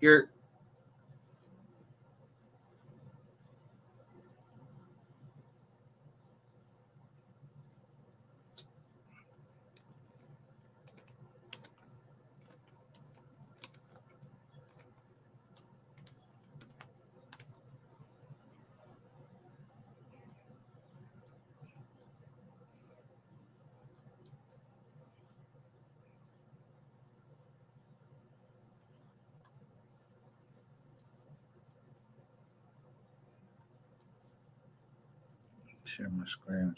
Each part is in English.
You're share my screen.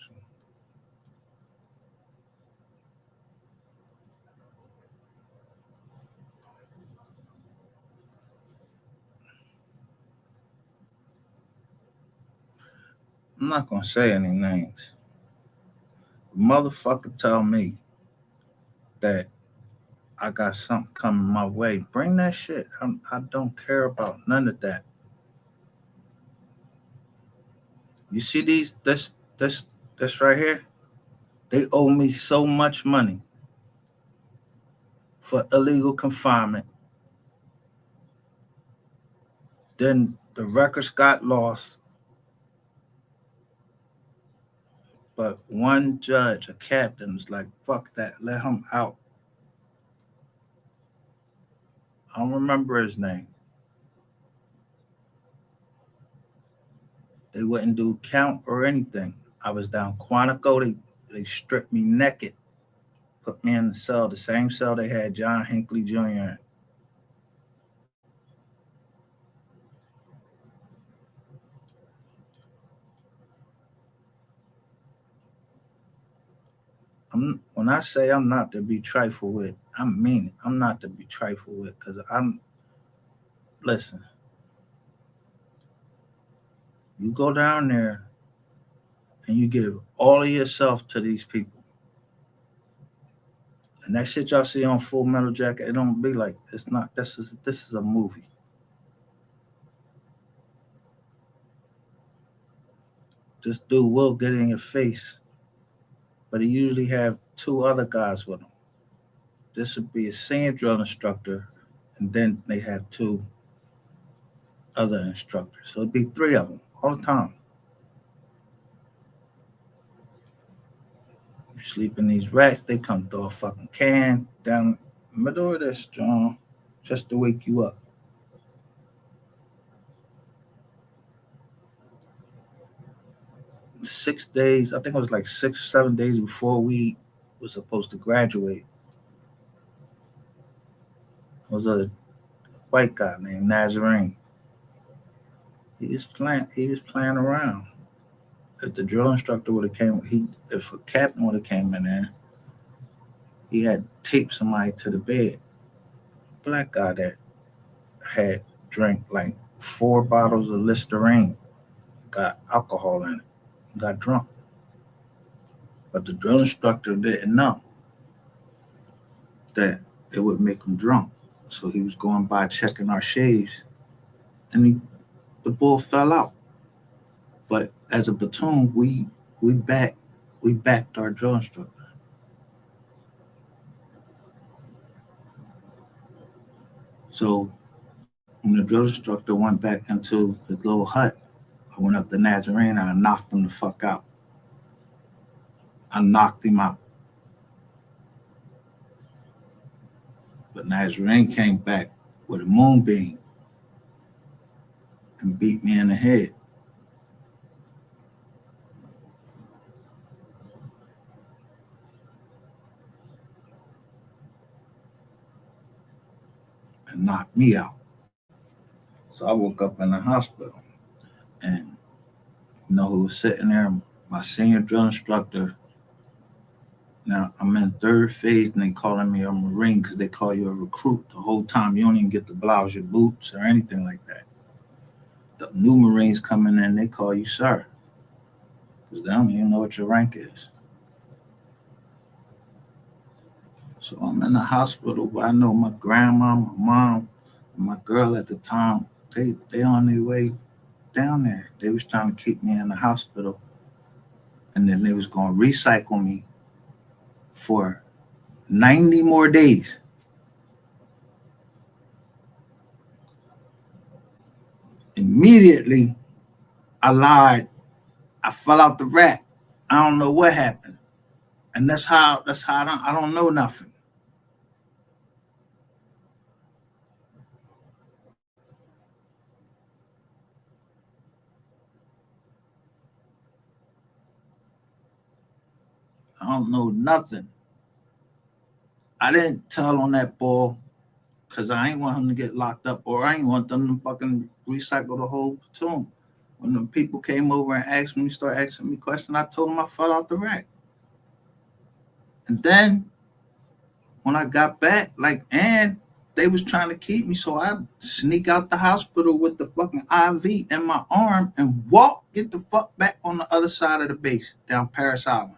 I'm not gonna say any names. Motherfucker tell me that I got something coming my way. Bring that shit. I don't care about none of that. You see this right here? They owe me so much money for illegal confinement. Then the records got lost. But one judge, a captain, was like, fuck that, let him out. I don't remember his name. They wouldn't do count or anything. I was down Quantico. They stripped me naked, put me in the cell, the same cell they had John Hinckley Jr. in. When I say I'm not to be trifled with, I mean it. I'm not to be trifled with because listen, you go down there and you give all of yourself to these people. And that shit y'all see on Full Metal Jacket, it don't be like it's not. This is a movie. This dude will get in your face, but he usually have two other guys with him. This would be a senior drill instructor, and then they have two other instructors. So it'd be three of them all the time. You sleep in these racks, they come throw a fucking can down the middle of this, John, just to wake you up. 6 days, I think it was like 6 or 7 days before we were supposed to graduate. It was a white guy named Nazarene. He was playing around. If the drill instructor would have if a captain would have came in there, he had taped somebody to the bed. Black guy that had drank like 4 bottles of Listerine, got alcohol in it, got drunk. But the drill instructor didn't know that it would make him drunk. So he was going by checking our shaves, and the bull fell out. But as a platoon, we backed our drill instructor. So when the drill instructor went back into his little hut, I went up to Nazarene and I knocked him the fuck out. I knocked him out. But Nazarene came back with a moonbeam and beat me in the head. And knocked me out. So I woke up in the hospital, and you know who was sitting there? My senior drill instructor. Now I'm in third phase, and they calling me a Marine because they call you a recruit the whole time. You don't even get to blouse your boots or anything like that. The new Marines coming in, they call you sir, because they don't even know what your rank is. So I'm in the hospital, but I know my grandma, my mom, and my girl at the time, they on their way down there. They was trying to keep me in the hospital, and then they was going to recycle me for 90 more days. Immediately, I lied. I fell out the rack. I don't know what happened. And that's how I don't know nothing. I don't know nothing. I didn't tell on that boy because I ain't want him to get locked up, or I ain't want them to fucking recycle the whole platoon. When the people came over and started asking me questions, I told them I fell out the rack. And then when I got back, and they was trying to keep me, so I sneak out the hospital with the fucking IV in my arm and get the fuck back on the other side of the base down Paris Island.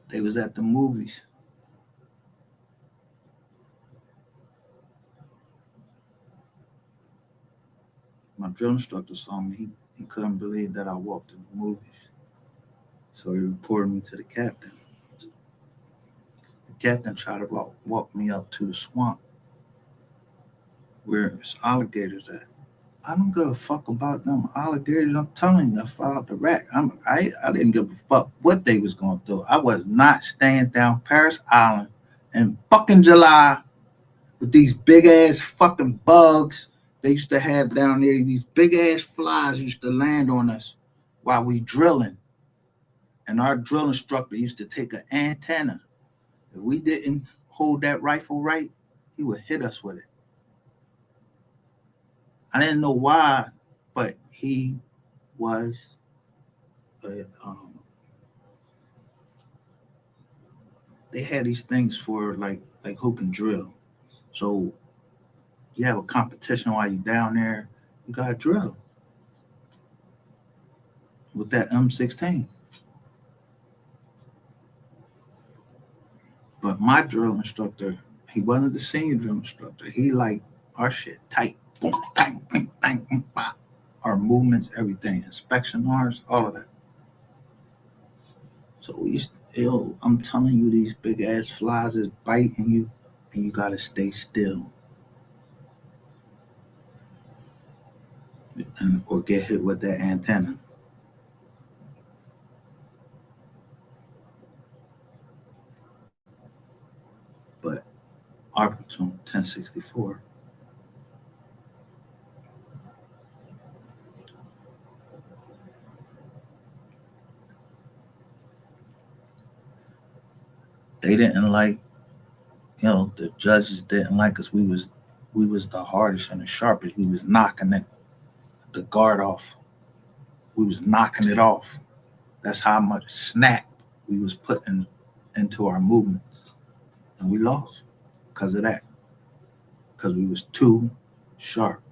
They was at the movies. My drill instructor saw me. He couldn't believe that I walked in the movies. So he reported me to the captain. The captain tried to walk me up to the swamp where there's alligators at. I don't give a fuck about them alligators. I'm telling you, I fell out the rack. I didn't give a fuck what they was going to do. I was not staying down Paris Island in fucking July with these big ass fucking bugs they used to have down there. These big ass flies used to land on us while we drilling. And our drill instructor used to take an antenna. If we didn't hold that rifle right, he would hit us with it. I didn't know why, but he was they had these things for like who can drill. So you have a competition while you're down there, you got to drill with that M16. But my drill instructor, he wasn't the senior drill instructor. He liked our shit tight. Boom, bang, bang, bang, bang, bang. Our movements, everything, inspection hours, all of that. So we used I'm telling you, these big ass flies is biting you, and you gotta stay still, or get hit with that antenna. But our platoon, 1064, they didn't like, the judges didn't like us. We was the hardest and the sharpest. We was knocking the guard off. We was knocking it off. That's how much snap we was putting into our movements, and we lost because of that. Because we was too sharp.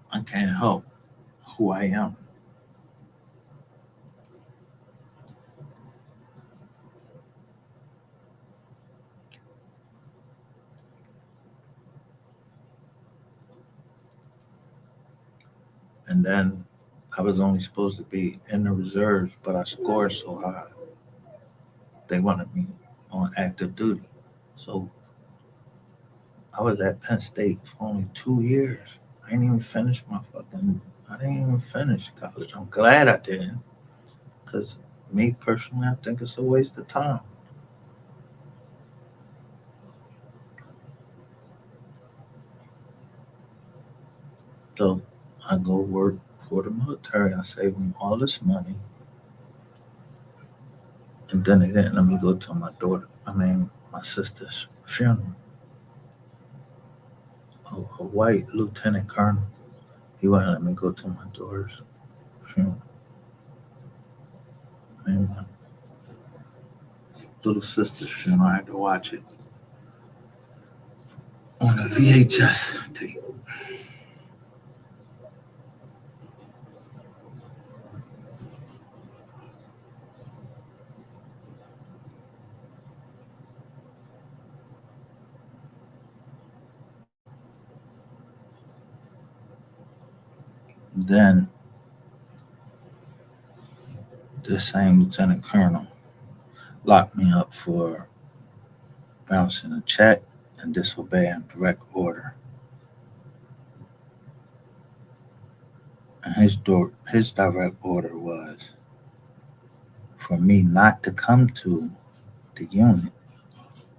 I can't help who I am. And then I was only supposed to be in the reserves, but I scored so high. They wanted me on active duty. So I was at Penn State for only 2 years. I didn't even finish I didn't even finish college. I'm glad I didn't. Because me personally, I think it's a waste of time. So I go work for the military. I save them all this money. And then they didn't let me go to my sister's funeral. A white lieutenant colonel. He wouldn't let me go to my daughter's funeral. My little sister's funeral, I had to watch it. on a VHS tape. Then this same lieutenant colonel locked me up for bouncing a check and disobeying direct order. And his direct order was for me not to come to the unit,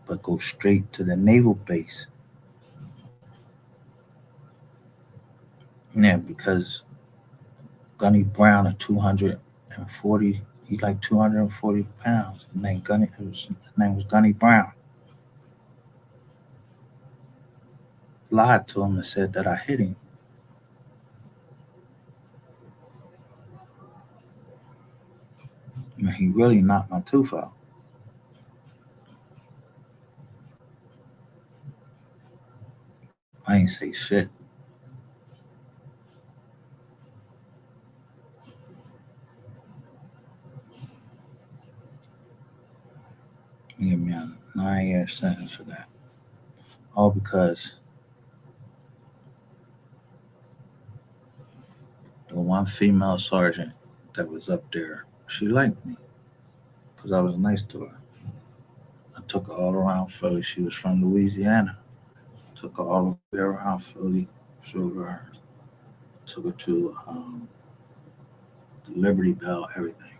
but go straight to the naval base. Yeah, because Gunny Brown at 240, he's like 240 pounds. His name was Gunny Brown. Lied to him and said that I hit him. And he really knocked my tooth out. I ain't say shit. He gave me a 9-year sentence for that. All because the one female sergeant that was up there, she liked me because I was nice to her. I took her all around Philly. She was from Louisiana. Took her all the way around Philly, showed her, took her to the Liberty Bell, everything.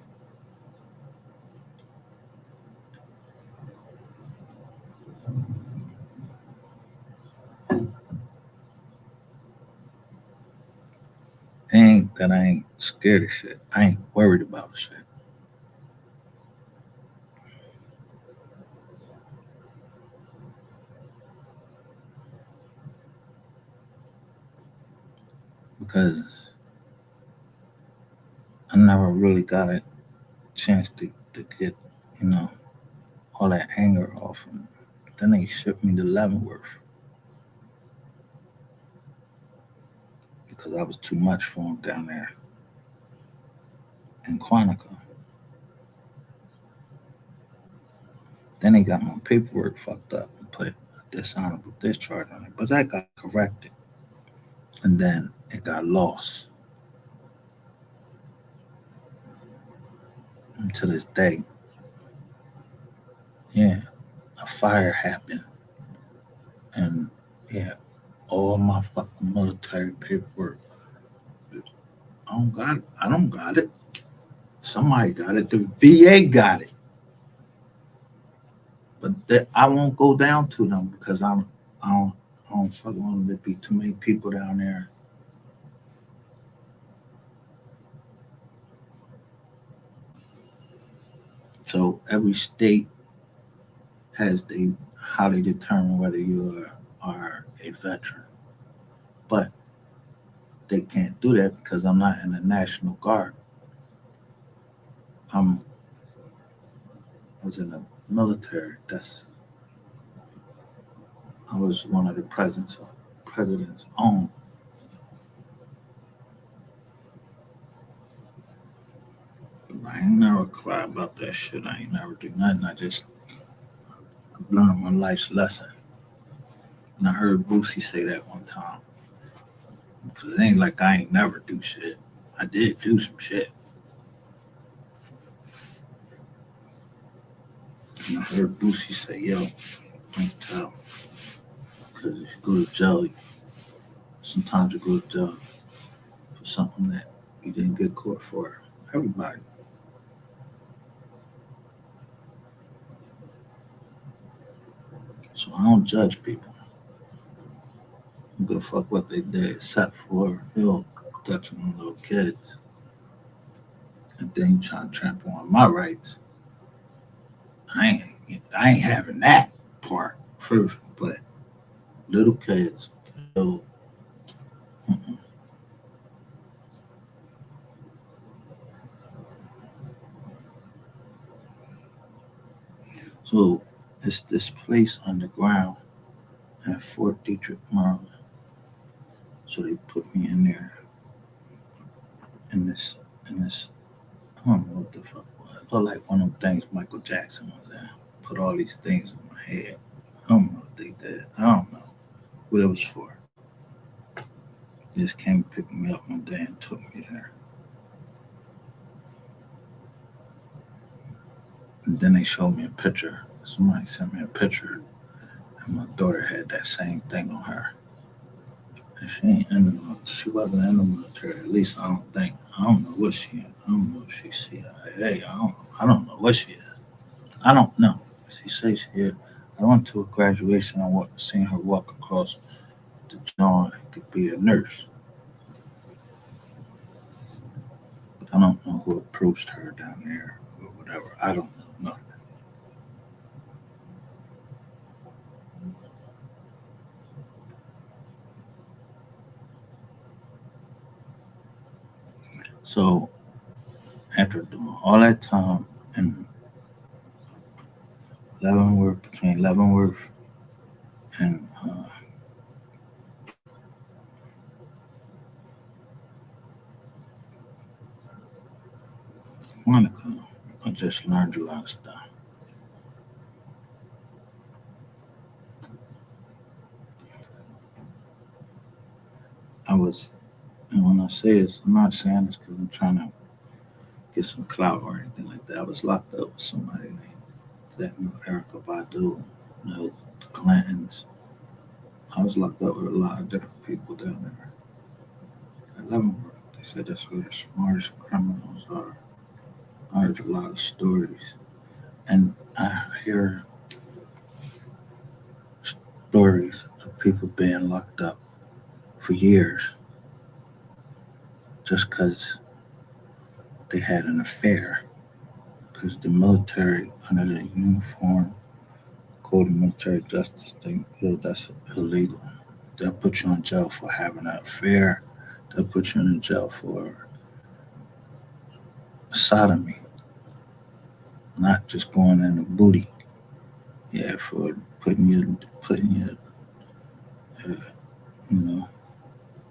Ain't that I ain't scared of shit. I ain't worried about shit. Because I never really got a chance to get, you know, all that anger off. And then they shipped me to Leavenworth because I was too much for them down there in Quantico. Then they got my paperwork fucked up and put a dishonorable discharge on it. But that got corrected. And then it got lost. And to this day, yeah, a fire happened. And yeah, all my fucking military paperwork. I don't got it. Somebody got it. The VA got it. But I won't go down to them because I don't fucking want there to be too many people down there. So every state has how they determine whether you are a veteran. But they can't do that because I'm not in the National Guard. I was in the military. I was one of the president's own. I ain't never cry about that shit. I ain't never do nothing. I just learned my life's lesson. And I heard Boosie say that one time. Because it ain't like I ain't never do shit. I did do some shit. And I heard Boosie say, yo, don't tell. Because if you go to jail, sometimes you go to jail for something that you didn't get caught for. Everybody. So I don't judge people. I don't give a fuck what they did, except for touching on little kids. And then you try to trample on my rights. I ain't having that part first, but little kids, so, so it's this place underground at Fort Detrick, Maryland. So they put me in there in this I don't know what the fuck it was. It looked like one of them things Michael Jackson was in. Put all these things in my head. I don't know what they did. I don't know what it was for. They just came and picked me up one day and took me there. And then they showed me a picture. Somebody sent me a picture, and my daughter had that same thing on her. And she ain't in the she wasn't in the military. At least I don't think. I don't know what she. I don't know if she CIA. I don't know what she is. I don't know. She says she did. I went to a graduation. Seen her walk across the John. It could be a nurse, but I don't know who approached her down there or whatever. I don't know. No. So after doing all that time in Leavenworth, between Leavenworth and Monica, I just learned a lot of stuff. I was, and when I say this, I'm not saying this because I'm trying to get some clout or anything like that. I was locked up with somebody named that knew Erica Badu, knew the Clintons. I was locked up with a lot of different people down there. At Leavenworth, they said that's where the smartest criminals are. I heard a lot of stories, and I hear stories of people being locked up for years just because they had an affair. Because the military, under the Uniform Code of Military Justice, they feel that's illegal. They'll put you in jail for having an affair. They'll put you in jail for sodomy, not just going in the booty. Yeah, for putting your uh, you know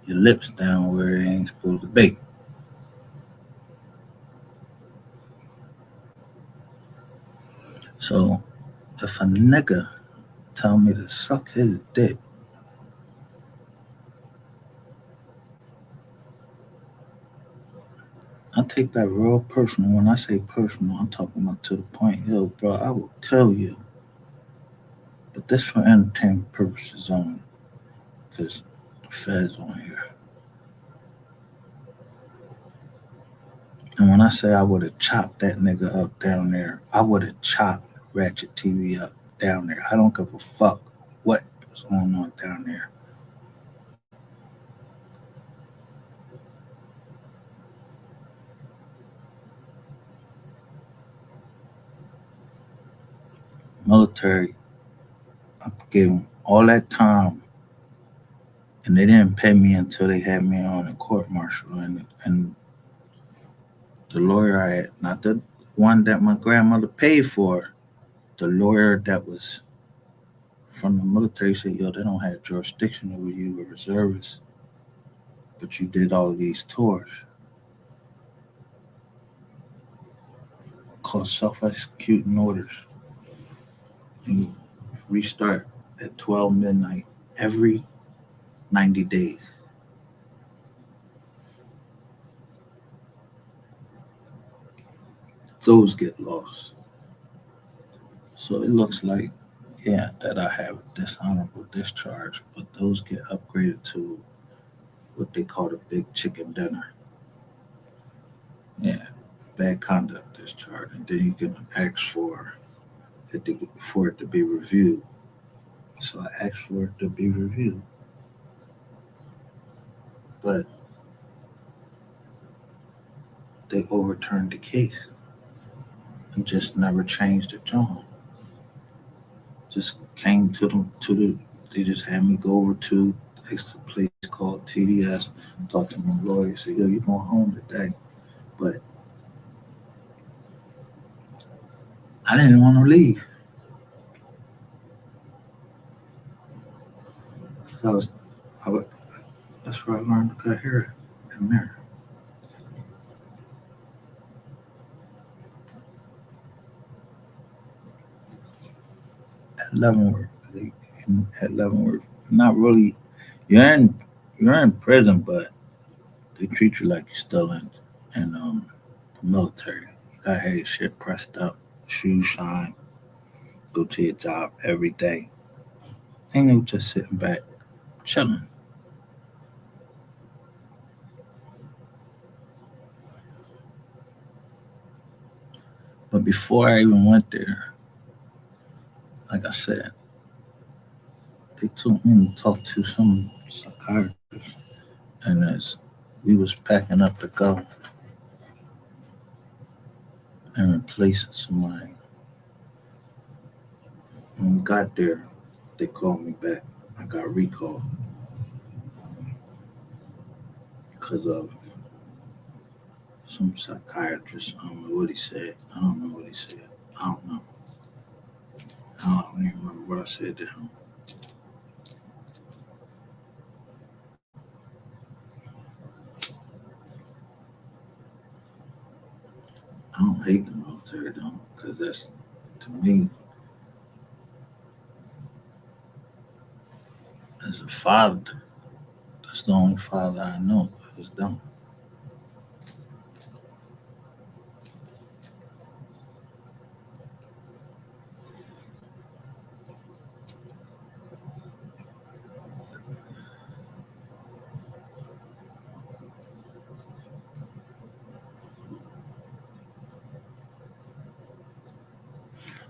your lips down where it ain't supposed to be. So if a nigga tell me to suck his dick, I take that real personal. When I say personal, I'm talking about to the point, yo, bro, I will kill you. But this for entertainment purposes only, because the feds on here. And when I say I would have chopped that nigga up down there, I would have chopped Ratchet TV up down there. I don't give a fuck what was going on down there. Military, I gave them all that time, and they didn't pay me until they had me on a court martial. And the lawyer I had, not the one that my grandmother paid for, the lawyer that was from the military said, yo, they don't have jurisdiction over you, a reservist, but you did all of these tours. Called self-executing orders. You restart at 12 midnight every 90 days. Those get lost. So it looks like, yeah, that I have a dishonorable discharge, but those get upgraded to what they call the big chicken dinner. Yeah, bad conduct discharge. And then you can ask for it to be reviewed. So I asked for it to be reviewed. But they overturned the case and just never changed the tone. Just came to the they just had me go over to a place called TDS, talk to my lawyer, say, yo, you going home today. But I didn't want to leave. So I would, that's where I learned to cut hair in there. At Leavenworth. At Leavenworth. Not really. You're in you're in prison, but they treat you like you're still in the military. You gotta have your shit pressed up, shoes shine, go to your job every day. Ain't no just sitting back, chilling. But before I even went there, like I said, they took me to talk to some psychiatrist, and as we was packing up to go and replace somebody, when we got there, they called me back. I got recalled because of some psychiatrist. I don't know what he said. I don't know what he said. I don't know. I don't even remember what I said to him. I don't hate the military though, because that's to me as a father. That's the only father I know. Is them.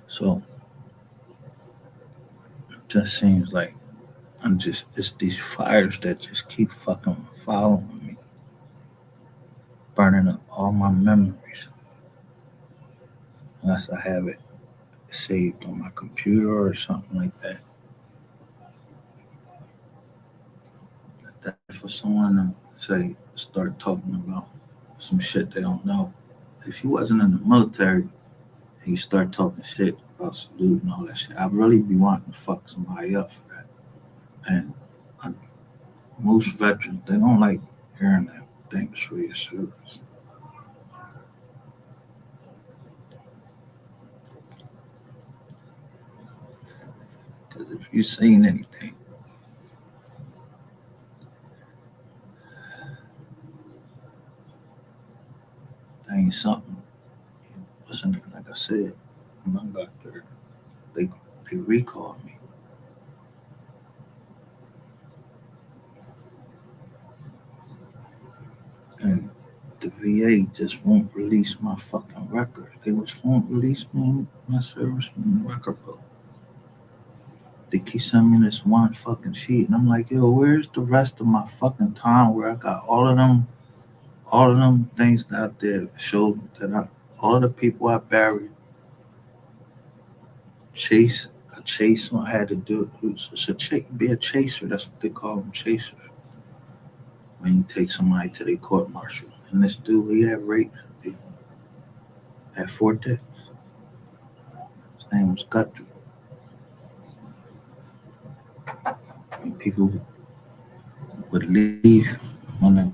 So it just seems like it's these fires that just keep fucking following me, burning up all my memories. Unless I have it saved on my computer or something like that. That for someone to say start talking about some shit they don't know. If you wasn't in the military and you start talking shit about salute and all that shit, I'd really be wanting to fuck somebody up for that. And I, most veterans they don't like hearing that. Thanks for your service. Because if you seen anything, that ain't something. Listen, like I said, when I got there, they they recalled me, and the VA just won't release my fucking record. They just won't release my serviceman record book. They keep sending me this one fucking sheet, and I'm like, yo, where's the rest of my fucking time where I got all of them things that I did showed that all of the people I buried, chase, I chased when I had to do it. It's be a chaser. That's what they call them, chasers. When you take somebody to their court martial, and this dude, he had raped people at Fort Dix. His name was Guthrie. And people would leave when the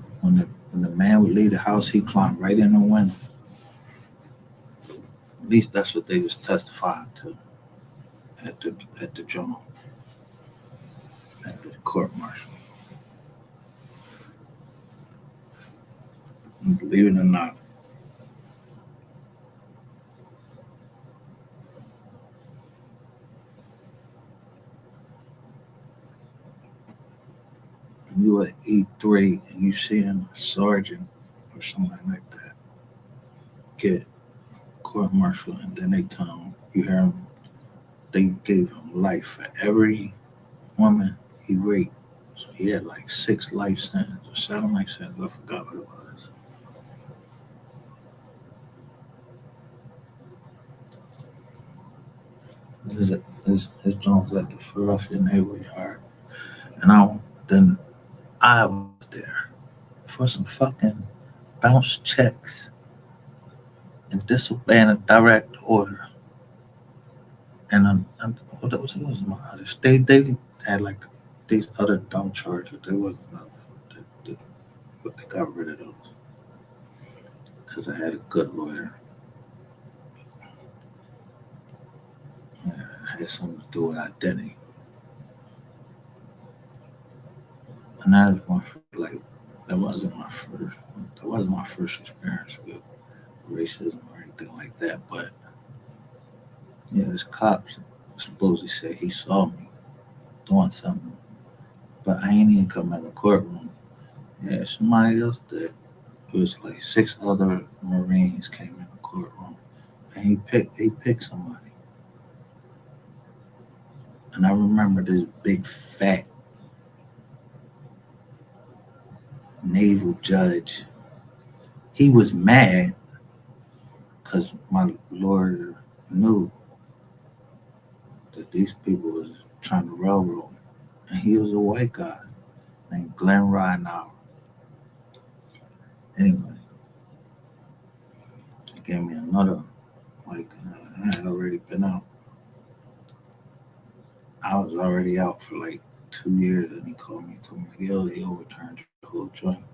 man would leave the house, he climbed right in the window. At least that's what they was testifying to at the joint, at the court martial. And believe it or not, when you at E3 and you seeing a sergeant or somebody like that get court martial, and then they tell him, you hear him, they gave him life for every woman he raped. So he had like 6 life sentences or 7 life sentences. I forgot what it was. His joint was at the Philadelphia Naval Yard, and then I was there for some fucking bounce checks and disobeying a direct order. And what was my others? They had like these other dumb charges, there wasn't nothing. But they got rid of those because I had a good lawyer. Yeah, it had something to do with identity, and that was that wasn't my first experience with racism or anything like that. But yeah, this cop supposedly said he saw me doing something, but I ain't even come in the courtroom. Yeah, somebody else did. It was like 6 other Marines came in the courtroom, and he picked somebody. And I remember this big fat naval judge. He was mad because my lawyer knew that these people was trying to railroad him, and he was a white guy named Glenn Reinauer. Anyway, he gave me another, like, I had already been out. I was already out for like 2 years, and he called me and told me, like, yo, they overturned your whole joint.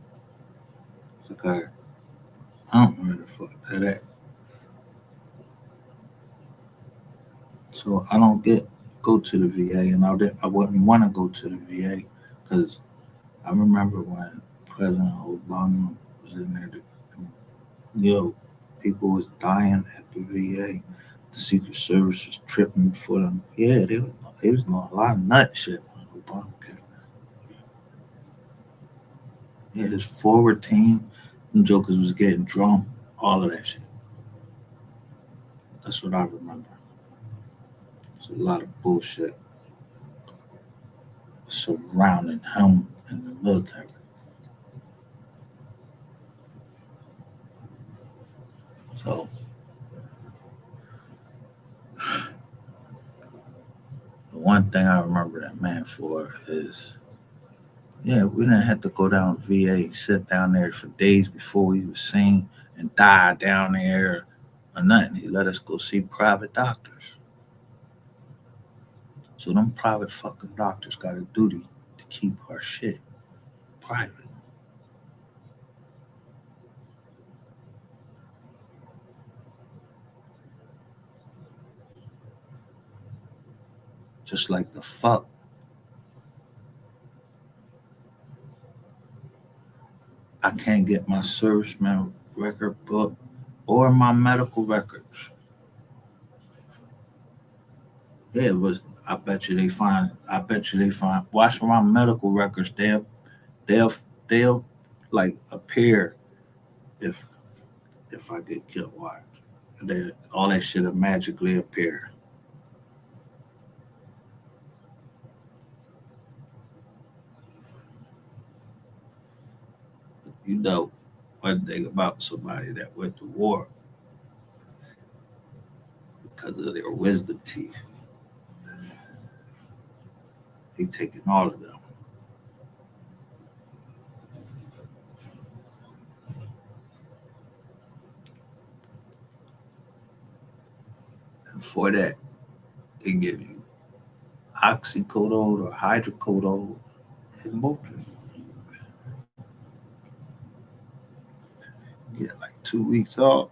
It's like, I don't remember the fuck that. So I don't go to the VA, and I wouldn't want to go to the VA because I remember when President Obama was in there, yo, people was dying at the VA. The Secret Service was tripping for them. Yeah, they was doing a lot of nut shit when Obama came. Yeah, his forward team, them jokers was getting drunk, all of that shit. That's what I remember. It's a lot of bullshit surrounding him in the military. So the one thing I remember that man for is, yeah, we didn't have to go down to VA, sit down there for days before we was seen and die down there or nothing. He let us go see private doctors. So them private fucking doctors got a duty to keep our shit private. Just like the fuck I can't get my serviceman record book or my medical records. Yeah, it was. I bet you they find. I bet you they find. Watch my medical records. They'll they'll like appear if I get killed. Watch. All that shit will magically appear. You know one thing about somebody that went to war because of their wisdom teeth. They taking all of them. And for that, they give you oxycodone or hydrocodone and Motrin. You get like 2 weeks off.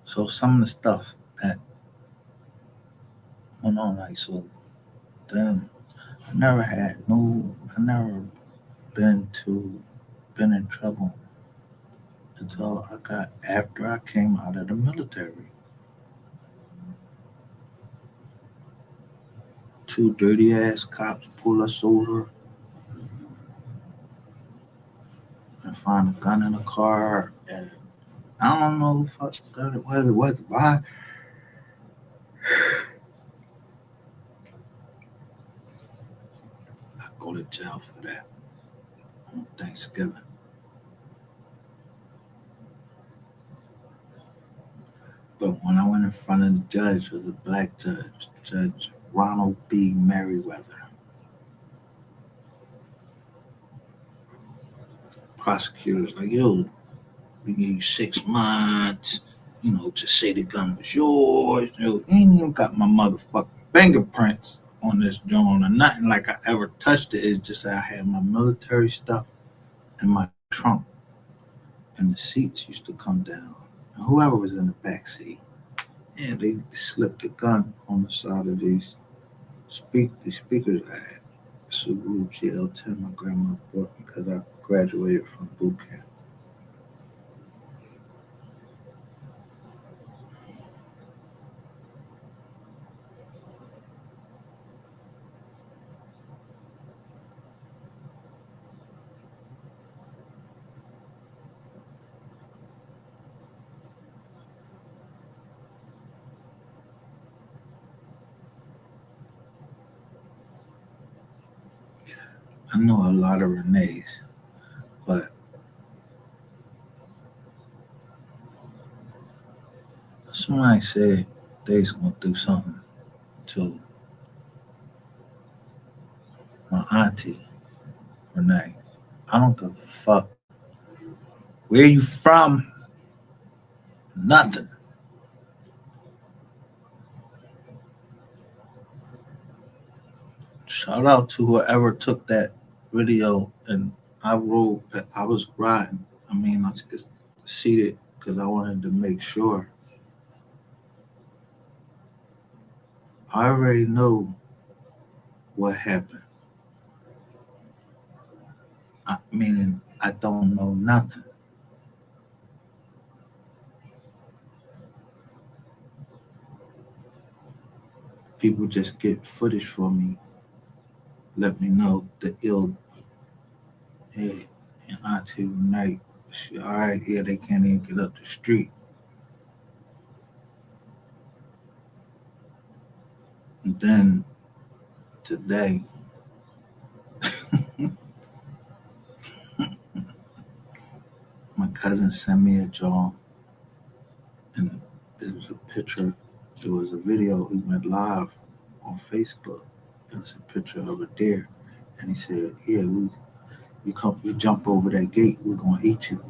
So some of the stuff that went on, like, so then I never been to, been in trouble until after I came out of the military. Two dirty ass cops pull us over and find a gun in the car, and I don't know who fuck gun it was. It was why I go to jail for that on Thanksgiving. But when I went in front of the judge, it was a black judge, Judge Ronald B. Merriweather. prosecutors like, yo, we gave you 6 months, just say the gun was yours. You ain't even got my motherfucking fingerprints on this joint or nothing like I ever touched it. It's just that I had my military stuff in my trunk and the seats used to come down. And whoever was in the back seat, yeah, they slipped a gun on the side of these speakers I had. Subaru GL10 my grandma bought me because I graduated from boot camp. I know a lot of Renee's, but somebody said they's gonna do something to my auntie Renee. I don't give a fuck where you from. Nothing. Shout out to whoever took that video and I rode. I was riding. I mean, I just seated because I wanted to make sure. I already know what happened. Meaning I don't know nothing. People just get footage for me, let me know the ill head and Auntie Night. She, all right, yeah, they can't even get up the street. And then today, my cousin sent me a job, and there was a picture. There was a video. He went live on Facebook. And it's a picture of a deer, and he said, "Yeah, you jump over that gate, we're gonna eat you."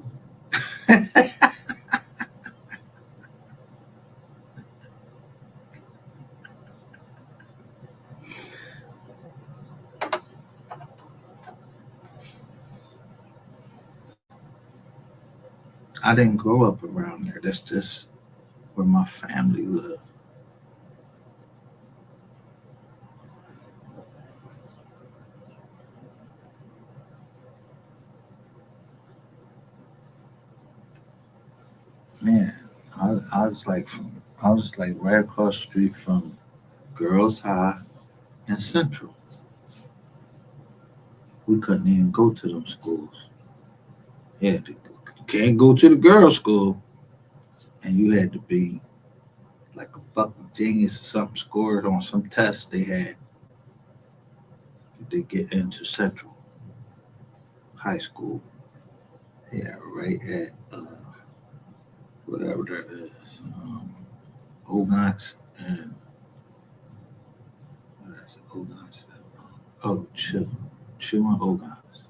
I didn't grow up around there. That's just where my family lived. Man, I was like right across the street from Girls High and Central. We couldn't even go to them schools. Yeah, you can't go to the girls' school, and you had to be like a fucking genius or something scored on some test they had to get into Central High School. Yeah, right at whatever that is, Ogans and that's Ogans. Oh, Chill and Ogans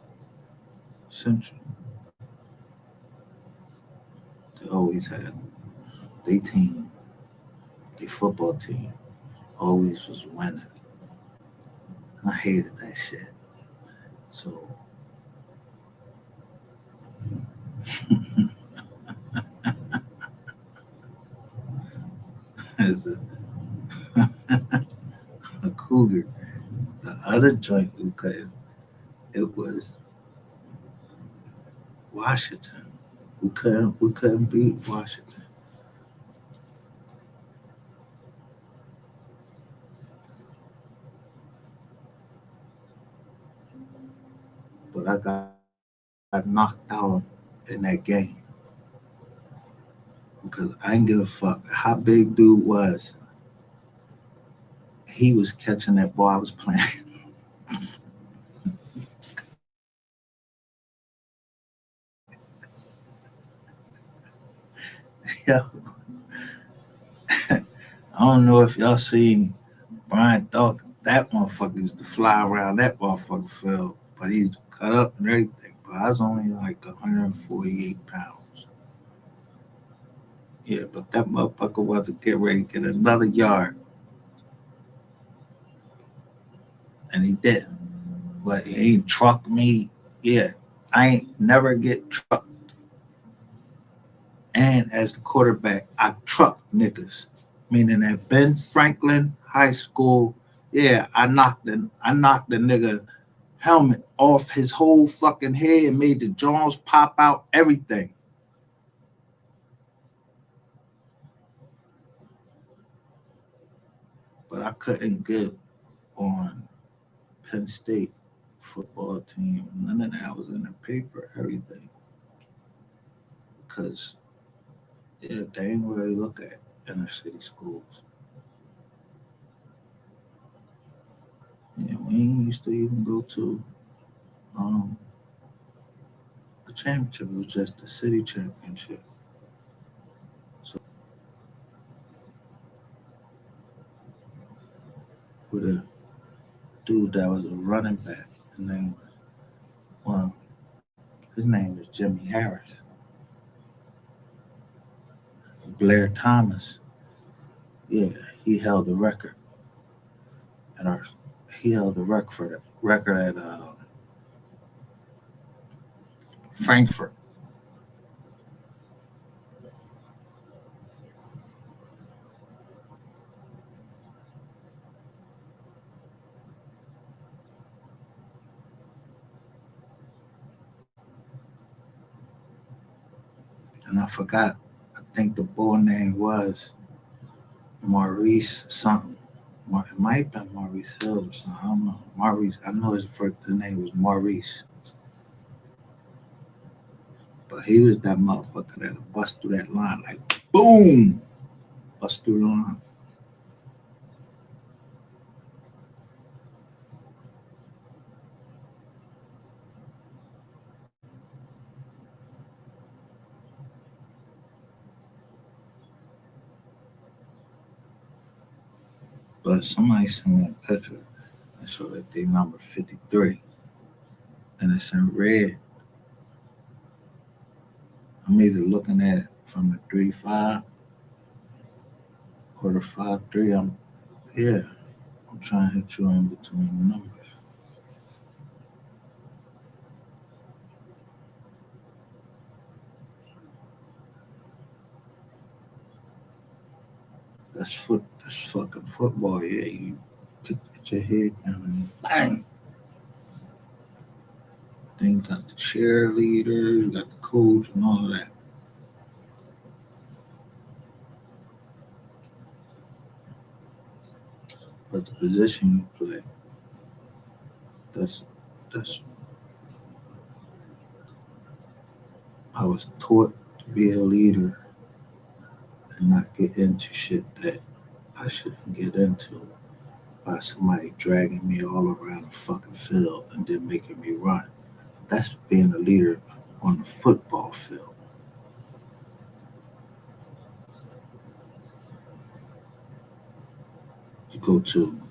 Central. They always had they team, their football team always was winning. And I hated that shit. So as a cougar, the other joint we played, it was Washington. We couldn't beat Washington. But I got knocked out in that game because I didn't give a fuck how big dude was. He was catching that ball I was playing. Yeah, I don't know if y'all seen Brian thought that motherfucker used to fly around that motherfucker field, but he was cut up and everything. I was only like 148 pounds. Yeah, but that motherfucker wasn't getting ready to get another yard, and he didn't. But he ain't truck me. Yeah, I ain't never get trucked. And as the quarterback, I trucked niggas. Meaning at Ben Franklin High School, yeah, I knocked the nigga helmet off his whole fucking head and made the jaws pop out, everything. But I couldn't get on Penn State football team. None of that was in the paper, everything. Because yeah, they ain't really look at inner city schools. Yeah, we ain't used to even go to um, a championship. It was just the city championship. So with a dude that was a running back, his name was well, his name was Jimmy Harris. Blair Thomas, yeah, he held the record at our he held the record at Frankfurt. And I forgot. I think the boy name was Maurice something. It might have been Maurice Hill or something. I don't know. Maurice. I know his name was Maurice, but he was that motherfucker that bust through that line like boom, bust through the line. But somebody sent me a picture and showed that they number 53, and it's in red. I'm either looking at it from the 3-5 or the 5-3. Yeah, I'm trying to hit you in between the numbers. That's fucking football. Yeah, you put your head down and bang. Then you got the cheerleader, you got the coach, and all of that. But the position you play, that's that's I was taught to be a leader and not get into shit that I shouldn't get into by somebody dragging me all around the fucking field and then making me run. That's being a leader on the football field. You go to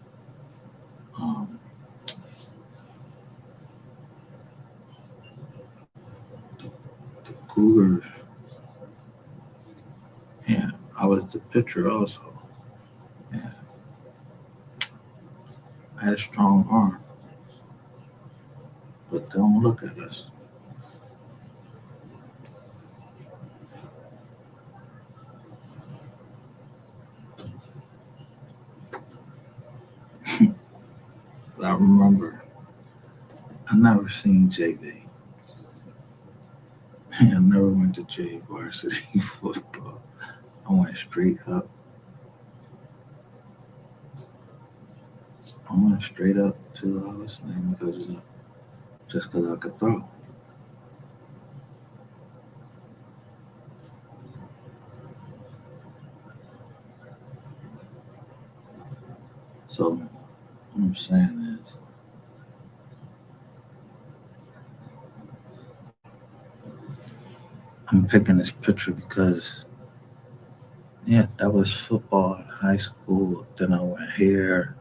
um, the Cougars. Yeah, I was the pitcher also. Yeah, I had a strong arm, but they don't look at us. I remember I never seen JV. I never went to J varsity football. I went straight up. I went straight up to I was named because just because I could throw. So what I'm saying is I'm picking this picture because yeah, that was football in high school. Then I went here.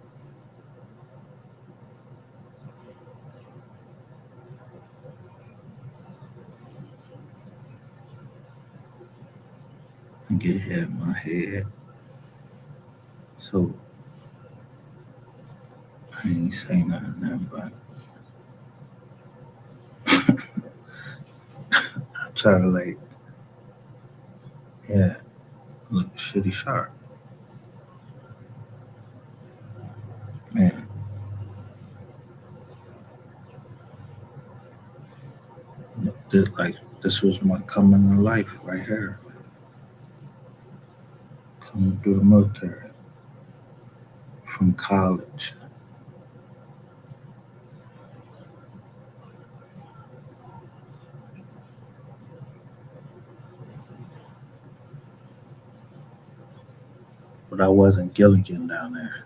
get hit in my head. So I ain't say nothing there, but I try to like, yeah, look shitty sharp. Man, this was my coming to life right here, coming through the military from college. But I wasn't Gilligan down there.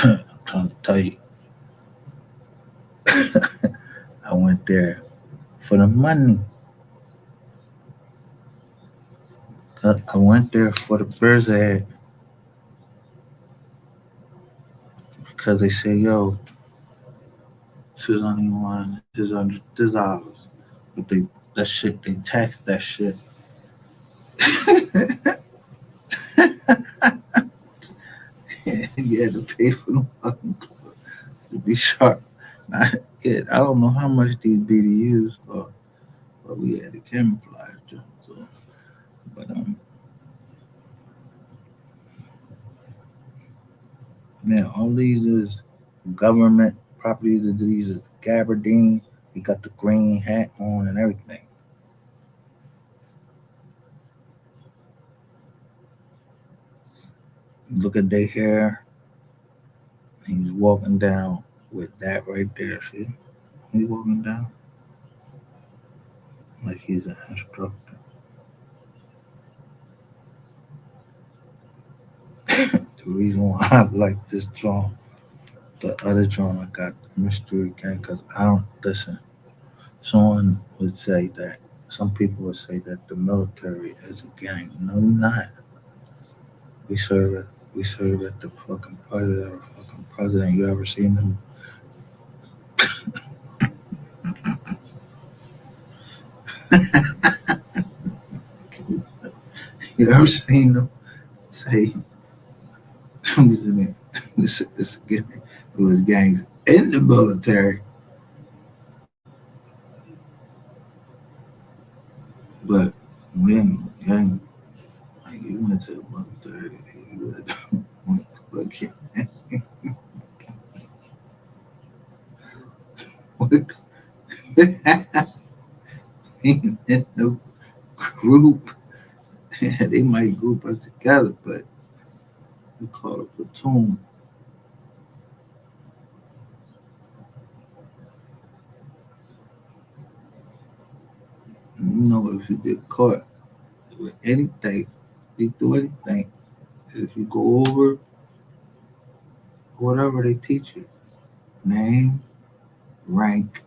I'm trying to tell you, I went there for the money. I went there for the birds ad because they say, yo, $601, $600. But that shit, they tax that shit. You had to pay for them fucking clothes to be sharp. I don't know how much these BDUs are, but we had to camouflage them. So, but man, all these is government properties. These is Gabardine. He got the green hat on and everything. Look at their hair. He's walking down with that right there. See, he's walking down like he's an instructor. The reason why I like this drawing, the other drawing I got, the mystery gang, because I don't listen. Someone would say that some people would say that the military is a gang. No, we're not. We serve at the fucking president or fucking president. You ever seen them? You ever seen them say it was gangs in the military, but when gang like you went to the military, you went fucking in no group. They might group us together, but we call it platoon. You know, if you get caught with anything, they do anything. If you go over whatever they teach you, name, rank,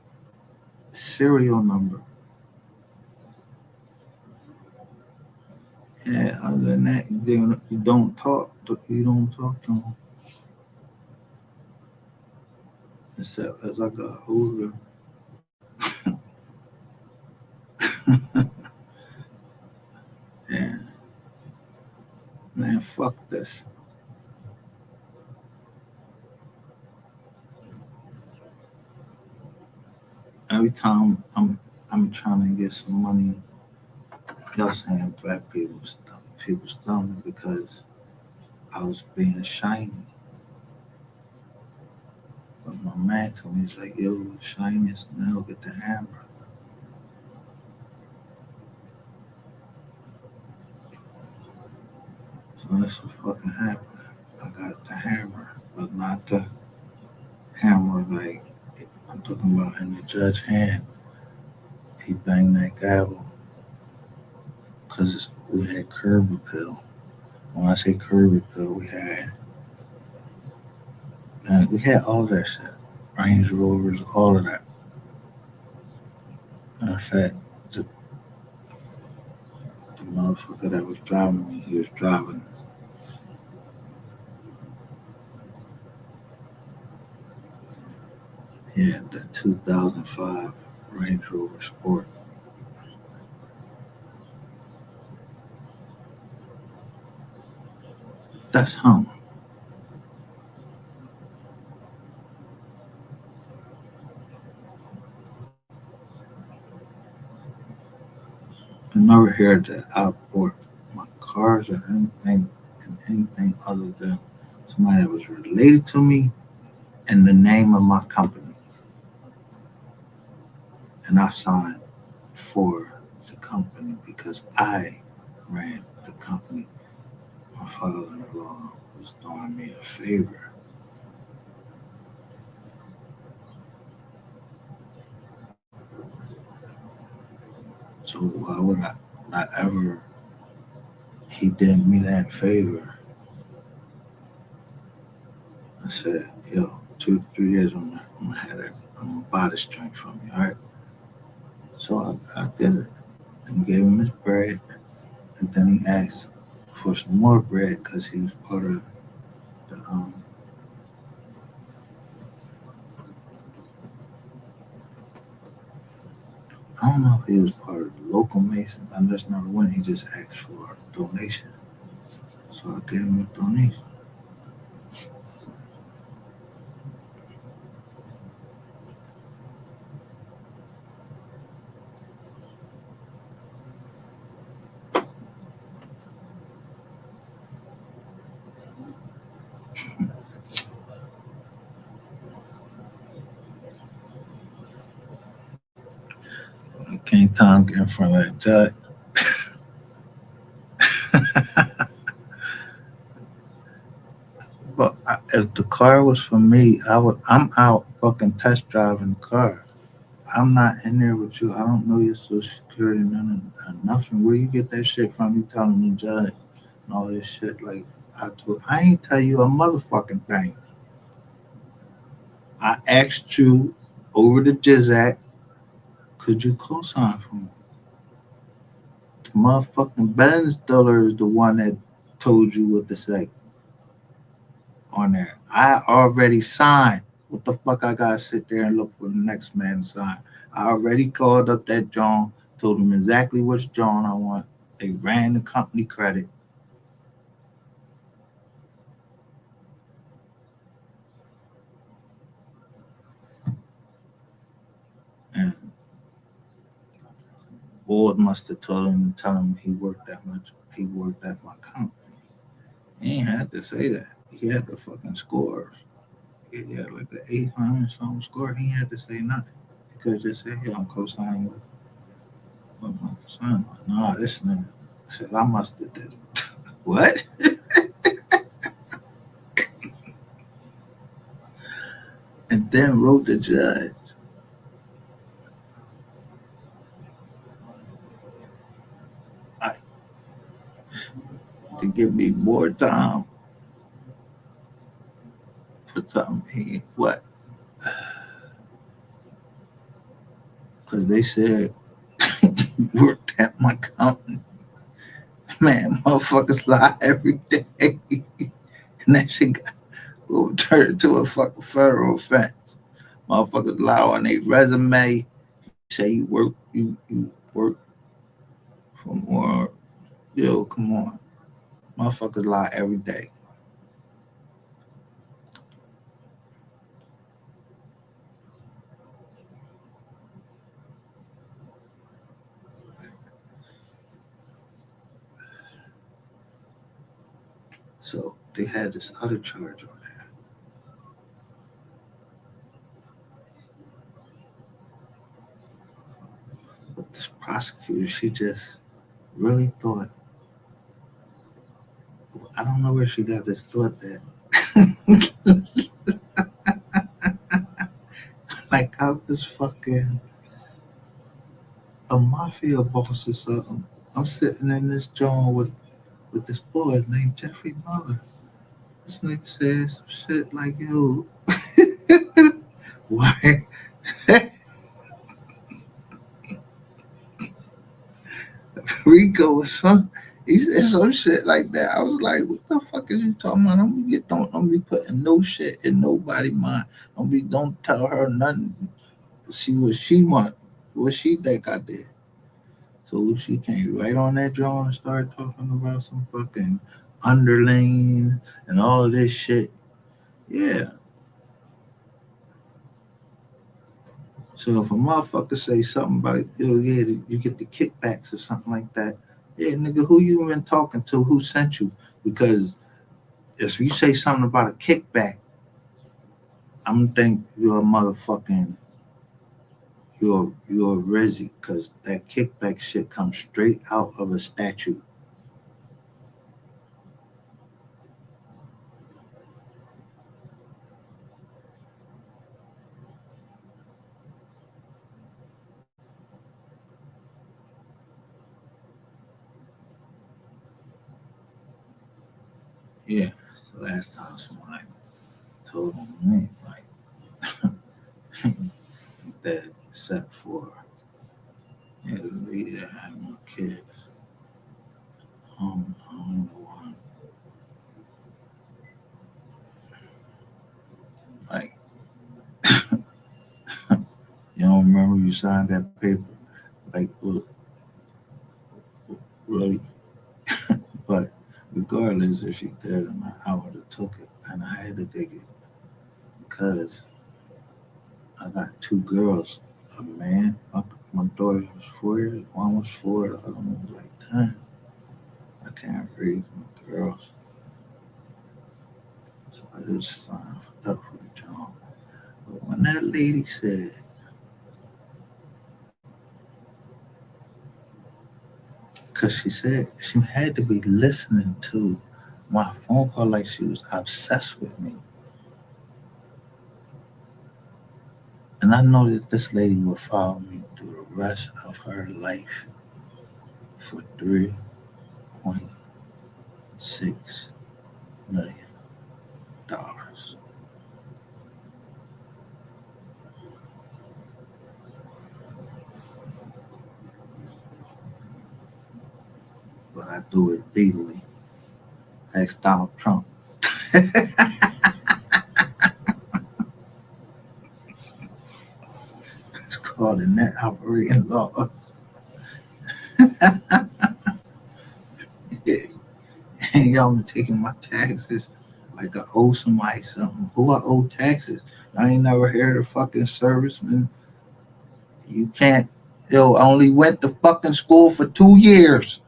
serial number, and other than that, you don't talk. You don't talk to them. Except as I got older, and man, fuck this. Every time I'm trying to get some money, y'all saying black people stumbling because I was being shiny. But my man told me, he's like, yo, shyness now, get the hammer. So that's what fucking happened. I got the hammer, but not the hammer like I'm talking about in the judge hand. He banged that gavel because we had curb appeal. When I say curb appeal, we had all of that shit. Range Rovers, all of that. Matter of fact, the motherfucker that was driving me, he was driving, yeah, the 2005 Range Rover Sport. That's him. I never heard that I bought my cars or anything and anything other than somebody that was related to me and the name of my company. And I signed for the company because I ran the company. My father-in-law was doing me a favor. So why would I ever he did me that favor? I said, yo, 2, 3 years I'm gonna buy this drink from you, all right? So I did it and gave him his bread, and then he asked for some more bread because he was part of the I don't know if he was part of the local Masons. I just never went. He just asked for a donation, so I gave him a donation. I can't time get in front of that judge. But if the car was for me, I would. I'm out fucking test driving the car. I'm not in there with you. I don't know your social security, nothing. Where you get that shit from? You telling the judge and all this shit. Like I ain't tell you a motherfucking thing. I asked you over the Jizzac, could you co-sign for me? The motherfucking Benz dealer is the one that told you what to say on there. I already signed. What the fuck I gotta sit there and look for the next man to sign? I already called up that John, told him exactly which John I want. They ran the company credit. And board must have told him tell him he worked that much. He worked at my company. He ain't had to say that. He had the fucking scores. He had like an 800 something score. He had to say nothing. He could have just said, "Yeah, I'm co-signing with my son." Nah, this nigga. I said I must have did it. What? And then wrote the judge I, to give me more time for something. He what? Because they said he worked at my company. Man, motherfuckers lie every day, and that shit got overturned to a fucking federal offense. Motherfuckers lie on their resume. Say you work for more. Yo, come on. Motherfuckers lie every day. So they had this other charge on there. But this prosecutor, she just really thought, I don't know where she got this thought that, like, I was fucking a mafia boss or something. I'm sitting in this joint with this boy named Jeffrey Muller. This nigga says some shit like, yo, why? Rico or some. He said some shit like that. I was like, "What the fuck is you talking about? Don't be putting no shit in nobody mind. Don't tell her nothing. See what she want, what she think I did." So she came right on that drawing and started talking about some fucking underlane and all of this shit. Yeah. So if a motherfucker say something about, yo, yeah, you get the kickbacks or something like that, yeah, nigga, who you been talking to? Who sent you? Because if you say something about a kickback, I'm gonna think you're a motherfucking, you're a Rizzy, because that kickback shit comes straight out of a statute. Yeah. So last time somebody told on me like that, except for yeah, the lady that had my kids. I don't know why. Like, you don't remember you signed that paper? Like, really? But regardless if she did or not, I would have took it, and I had to take it because I got two girls, a man. My daughter was 4 years, one was 4, the other one was like 10. I can't raise no girls, so I just signed up for the job. But when that lady said, because she said she had to be listening to my phone call like she was obsessed with me. And I know that this lady will follow me through the rest of her life for $3.6 million. But I do it legally. Ask Donald Trump. It's called the net operating laws. Yeah. And y'all been taking my taxes like I owe somebody something. Who I owe taxes? I ain't never heard of fucking servicemen. You can't. Yo, I only went to fucking school for 2 years.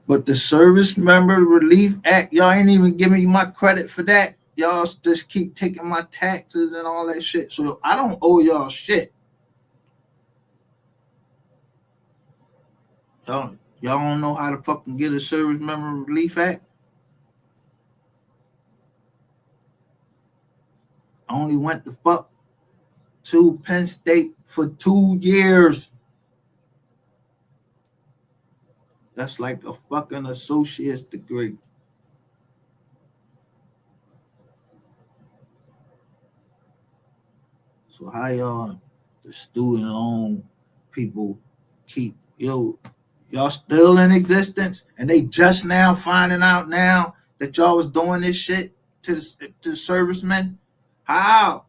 But the Service Member Relief Act, y'all ain't even giving me my credit for that. Y'all just keep taking my taxes and all that shit. So I don't owe y'all shit. Y'all don't know how to fucking get a Service Member Relief Act? I only went to fuck to Penn State for 2 years. That's like a fucking associate's degree. So how y'all, the student loan people, keep y'all still in existence, and they just now finding out now that y'all was doing this shit to servicemen? How?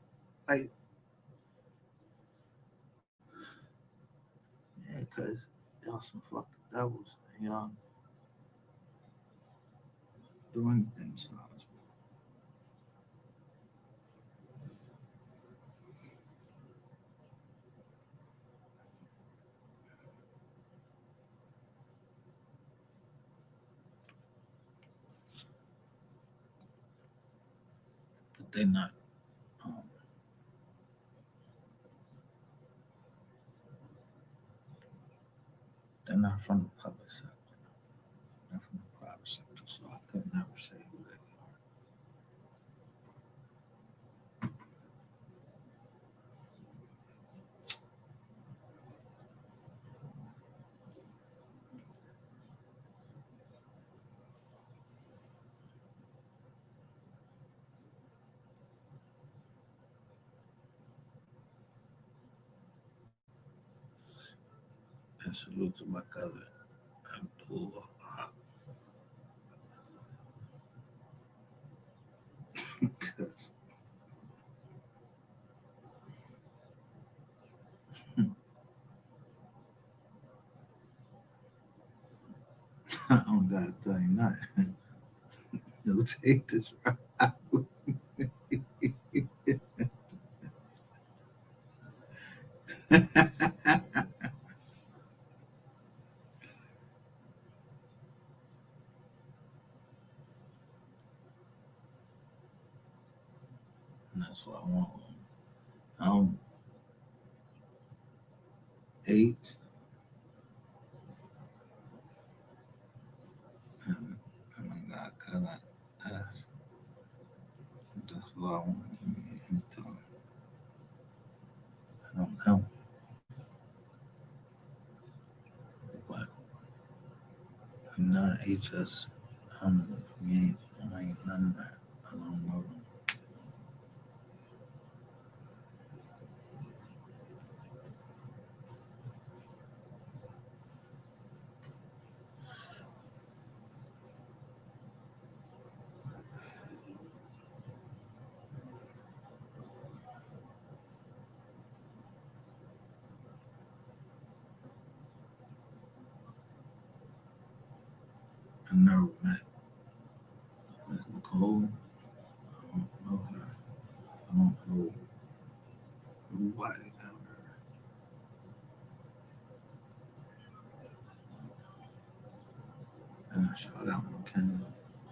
Like, yeah, cause y'all some fucking devils, and y'all doing things. But um, they're not from the public sector. They're from the private sector, so I could never say who they are. And salute to my cousin Abdul. Cause I don't gotta tell you will take this route. And that's what I want. I'm 8, and I got cousin S. That's what I want anytime. I don't know, but I'm not HS. We ain't, I ain't none of that. I don't know them. I never met Miss Nicole. I don't know her. I don't know nobody down there. And I shout out McKenna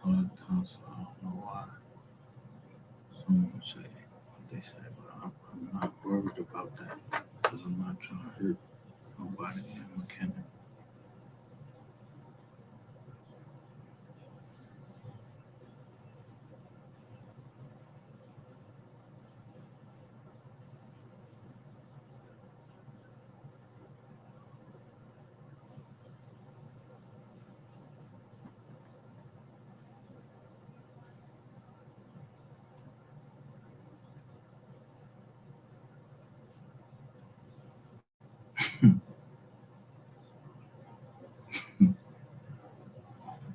all the time, so I don't know why someone say what they say, but I'm not worried about that because I'm not trying to hurt nobody in McKenna.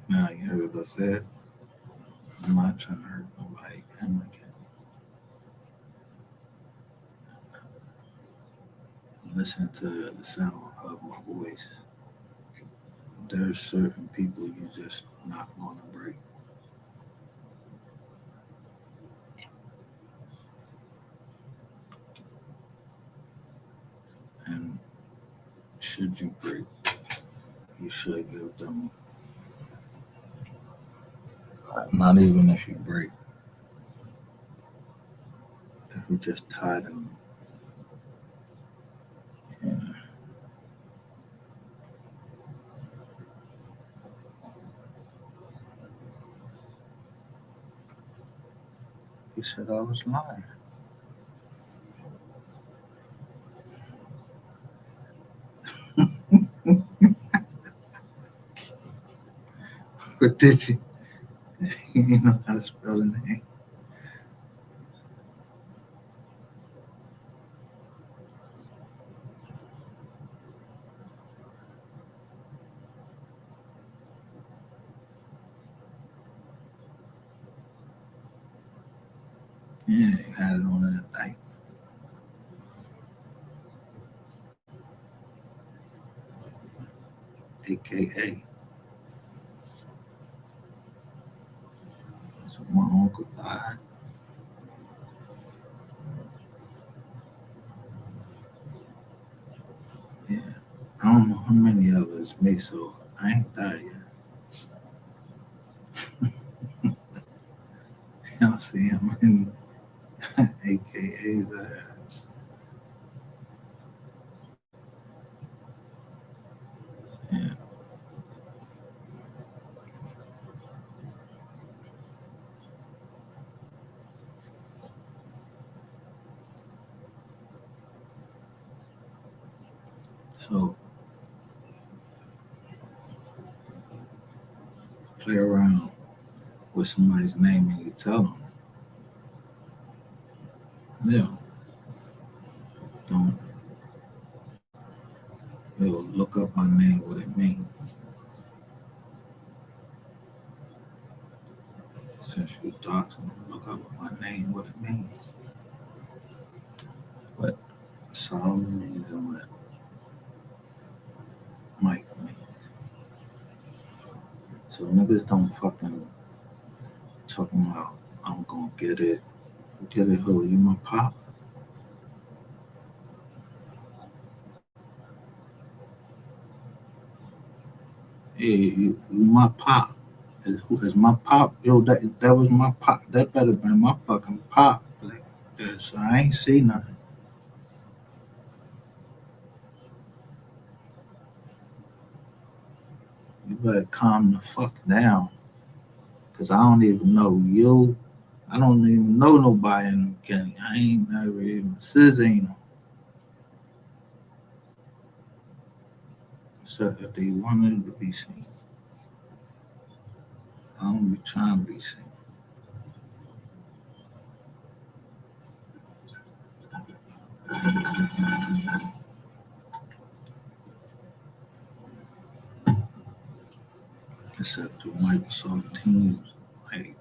Now you heard what I said. I'm not trying to hurt nobody in McKenna. Listen to the sound of my voice. There's certain people you just not going to break. And should you break, you should give them, not even if you break, if you just tie them. Yeah. He said I was lying. But did you? You know how to spell the name. Yeah, he had it on that thing. AKA. So my uncle died. Yeah. I don't know how many of us made, so I ain't died yet. Y'all see how many AKAs I have. Yeah. So play around with somebody's name and you tell them, yeah, don't, look up my name, what it means. Since you doxing, look up my name, what it means. What Solomon means and what Mike means. So niggas don't fucking talking about I'm gonna get it. Get it who? You my pop? Yeah, you my pop. Is my pop? Yo, that was my pop. That better been my fucking pop. Like, yeah, so I ain't see nothing. You better calm the fuck down, cause I don't even know you. I don't even know nobody in Kenny. I ain't never even seen them. So if they wanted to be seen, I don't be trying to be seen. Except through Microsoft Teams. Like,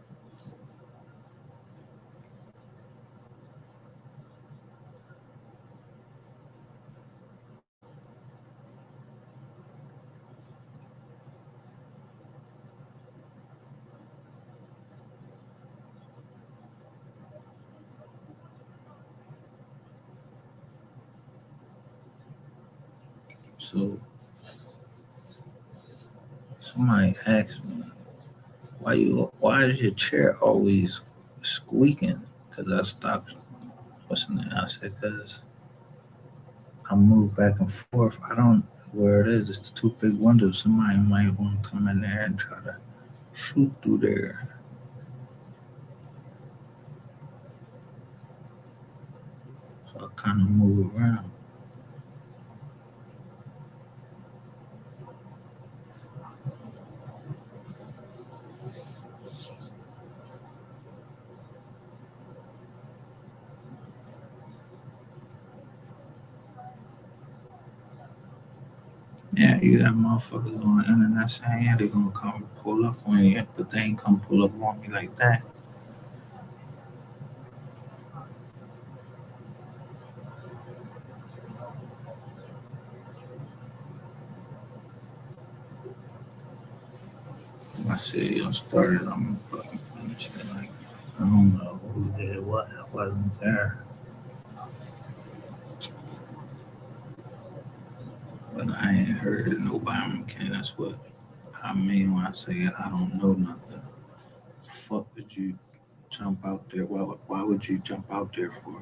so somebody asked me, why is your chair always squeaking? Cause I stopped listening. I said, cause I move back and forth. I don't where it is. It's two big windows. Somebody might want to come in there and try to shoot through there. So I kind of move around. Yeah, you got motherfuckers on the internet saying, yeah, they gonna come pull up on you, but they ain't come pull up on me like that. I said, you started, I'm gonna fucking finish it. Like, I don't know who did what. I wasn't there. But I ain't heard nobody. Okay, that's what I mean when I say I don't know nothing. The fuck would you jump out there? Why would you jump out there for?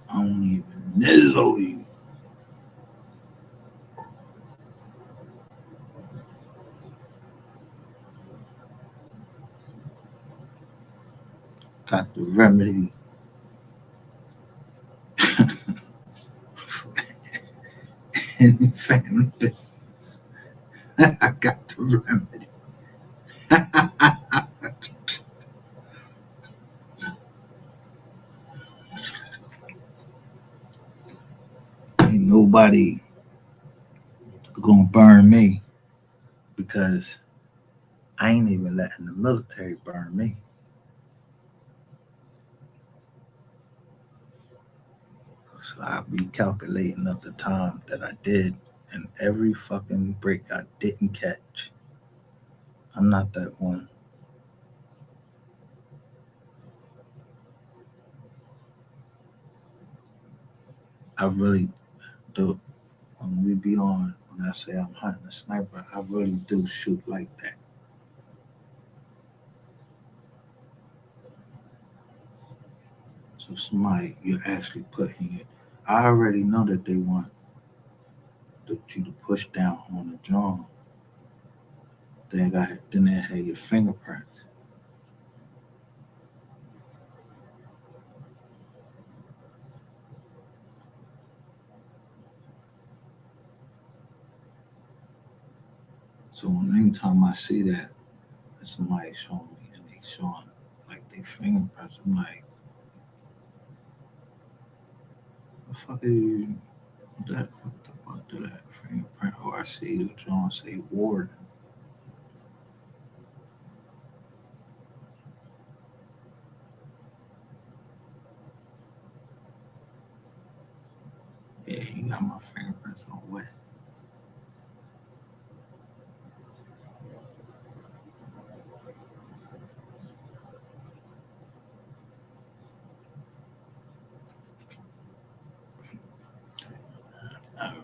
I don't even know you. Got the remedy for any family business. I got the remedy. Ain't nobody gonna burn me because I ain't even letting the military burn me. So I'll be calculating up the time that I did and every fucking break I didn't catch. I'm not that one. I really do. When we be on, when I say I'm hunting a sniper, I really do shoot like that. So somebody, you're actually putting it. I already know that they want you to push down on the drum. Then they have your fingerprints. So anytime I see that, and somebody showing me and they showing like they fingerprints, I'm like, the fuck are you that? What the fuck do that fingerprint? Or I see the drum say Warden. Yeah,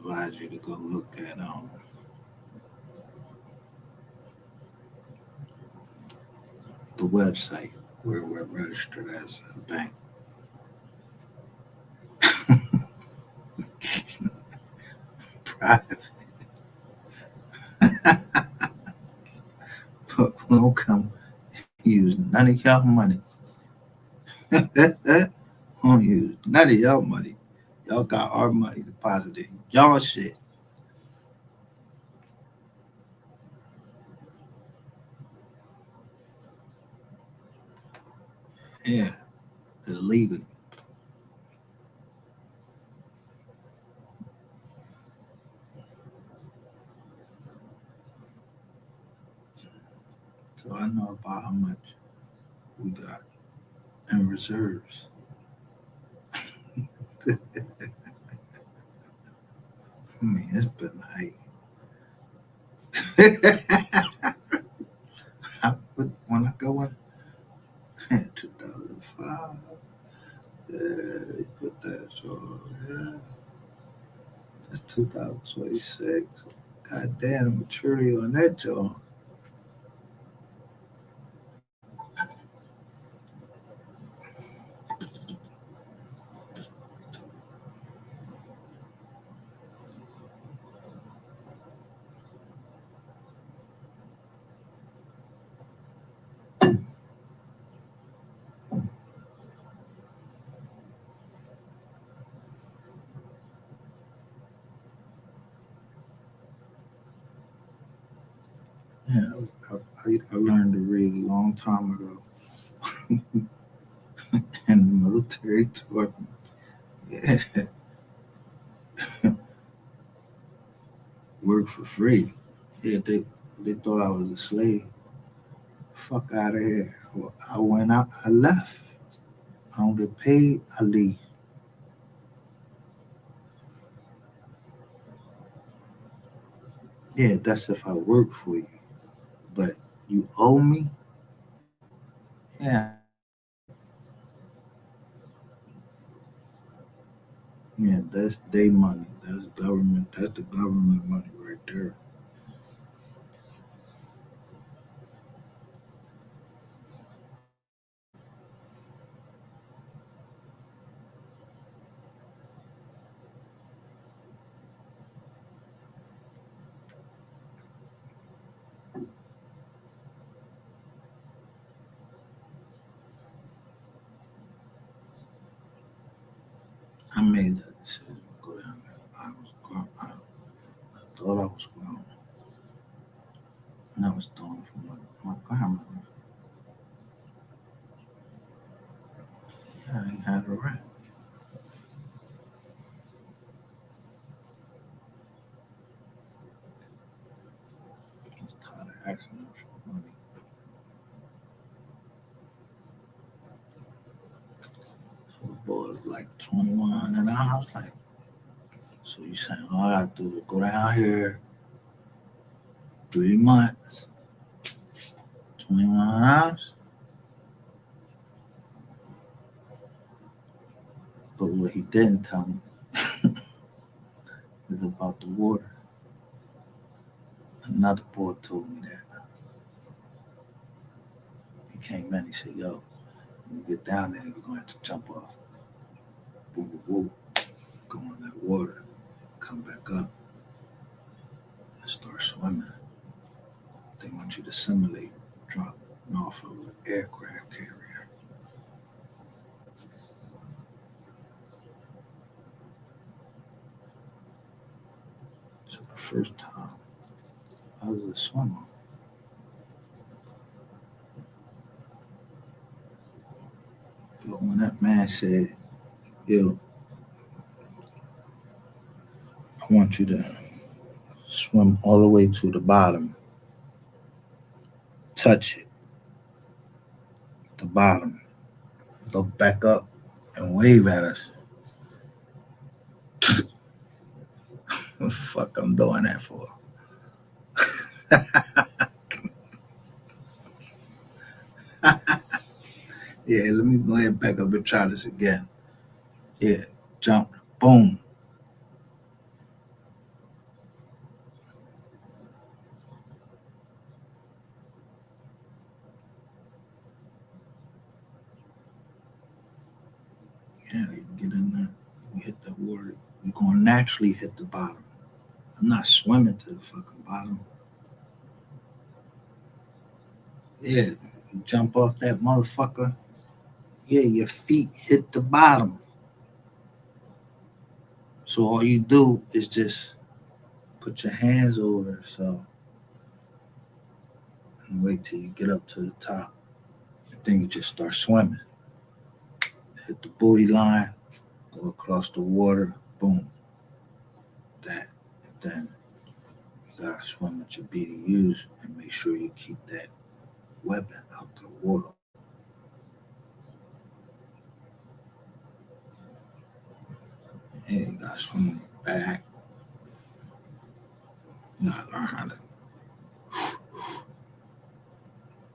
advise you to go look at the website where we're registered as a bank. Private. But we don't come use none of y'all money. Don't use none of y'all money. Y'all got our money deposited. Y'all shit. Yeah, illegally. So I know about how much we got in reserves. I mean, it's been like when I go in 2005, yeah, you put that so yeah, that's 2026. God damn, the maturity on that joint. Yeah, I learned to read a long time ago in the military taught me. Yeah, work for free. Yeah, they thought I was a slave. Fuck out of here. Well, I went out, I left. I don't get paid, I leave. Yeah, that's if I work for you. But you owe me? Yeah. Yeah, that's their money. That's government. That's the government money right there. I made that decision to go down there. I was grown. I thought I was grown. And I was doing it for my grandmother. Yeah, I ain't had a right. I was tired of asking them for money. So the boy was like 21, and I was like, so you saying all I have to do is go down here 3 months, 21 hours? But what he didn't tell me is about the water. Another boy told me that. He came in, he said, yo, when you get down there, you're going to have to jump off. Woo, woo, woo. Go in that water, come back up, and start swimming. They want you to simulate dropping off of an aircraft carrier. So the first time I was a swimmer. But when that man said, yo, I want you to swim all the way to the bottom, touch it, the bottom, look back up and wave at us. What the fuck I'm doing that for? Yeah, let me go ahead and back up and try this again. Yeah, jump, boom. get in there, you hit the water, you're gonna naturally hit the bottom. I'm not swimming to the fucking bottom. Yeah, you jump off that motherfucker. Yeah, your feet hit the bottom. So all you do is just put your hands over yourself and wait till you get up to the top. And then you just start swimming. Hit the buoy line, go across the water, boom. That. And then you gotta swim with your BDUs and make sure you keep that weapon out the water. And you gotta swim on your back. You gotta learn how to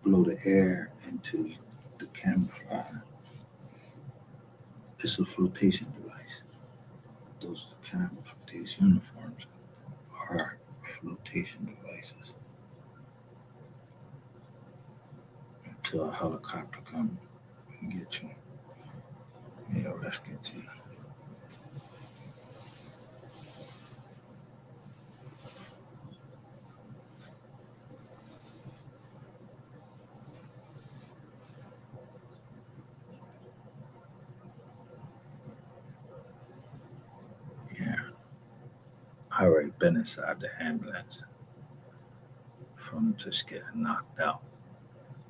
blow the air into the camouflage. It's a flotation device. Those camouflage uniforms are flotation devices. Until a helicopter comes and get you. Yeah, rescue team. Yeah, I already been inside the ambulance from just getting knocked out.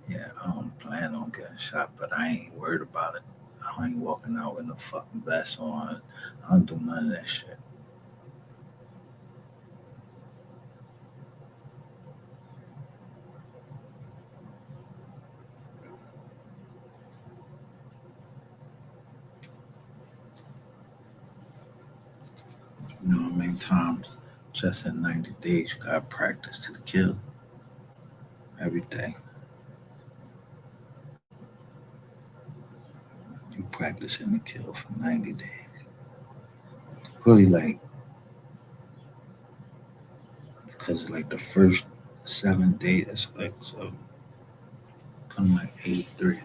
Yeah, I don't plan on getting shot, but I ain't worried about it. I ain't walking out with no fucking vest on. I don't do none of that shit. You know how many times just in 90 days you gotta practice to the kill every day. You practicing the kill for 90 days. Really like, because like the first 7 days, it's like, so come like 83.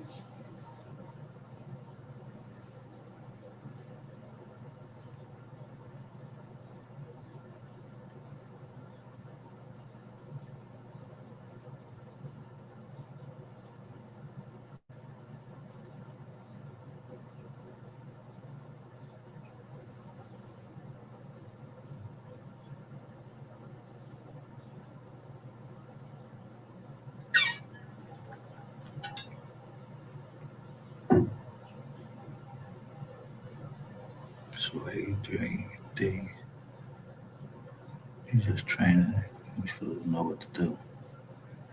So 83 days. You just training it. You're supposed to know what to do.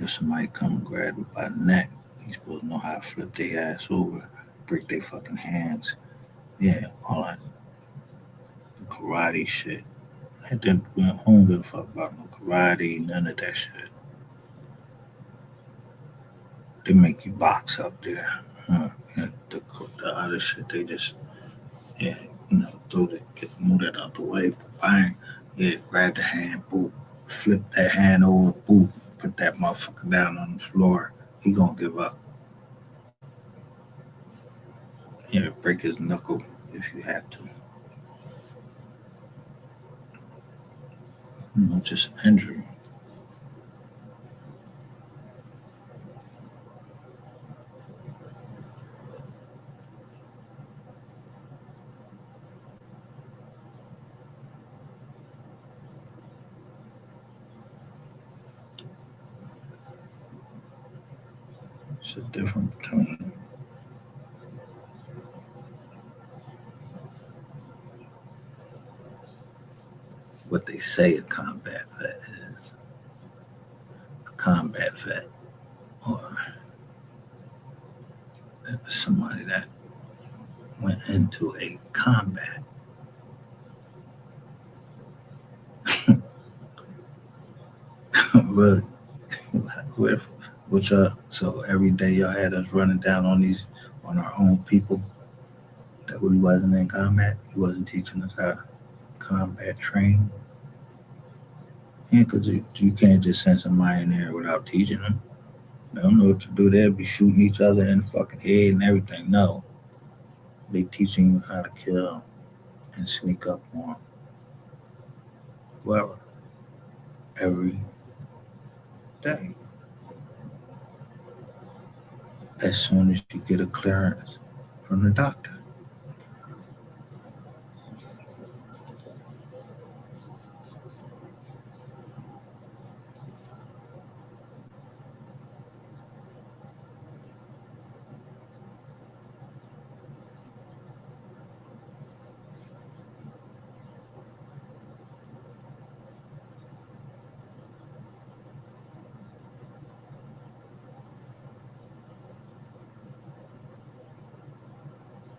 If somebody come and grab you by the neck, you're supposed to know how to flip their ass over, break their fucking hands. Yeah, all that karate shit. I don't give a fuck about no karate, none of that shit. They make you box up there. And the other shit, they just, yeah, move that out the way, bang, yeah, grab the hand, boop, flip that hand over, boop, put that motherfucker down on the floor. He gonna give up. Yeah, break his knuckle if you have to. Just injury. It's a difference between what they say a combat vet is. A combat vet, or somebody that went into a combat. Really? Which so every day y'all had us running down on our own people that we wasn't in combat. He wasn't teaching us how to combat train. Yeah, because you can't just send somebody in there without teaching them. They don't know what to do. They'll be shooting each other in the fucking head and everything. No. They teaching you how to kill and sneak up on whoever every day. As soon as you get a clearance from the doctor.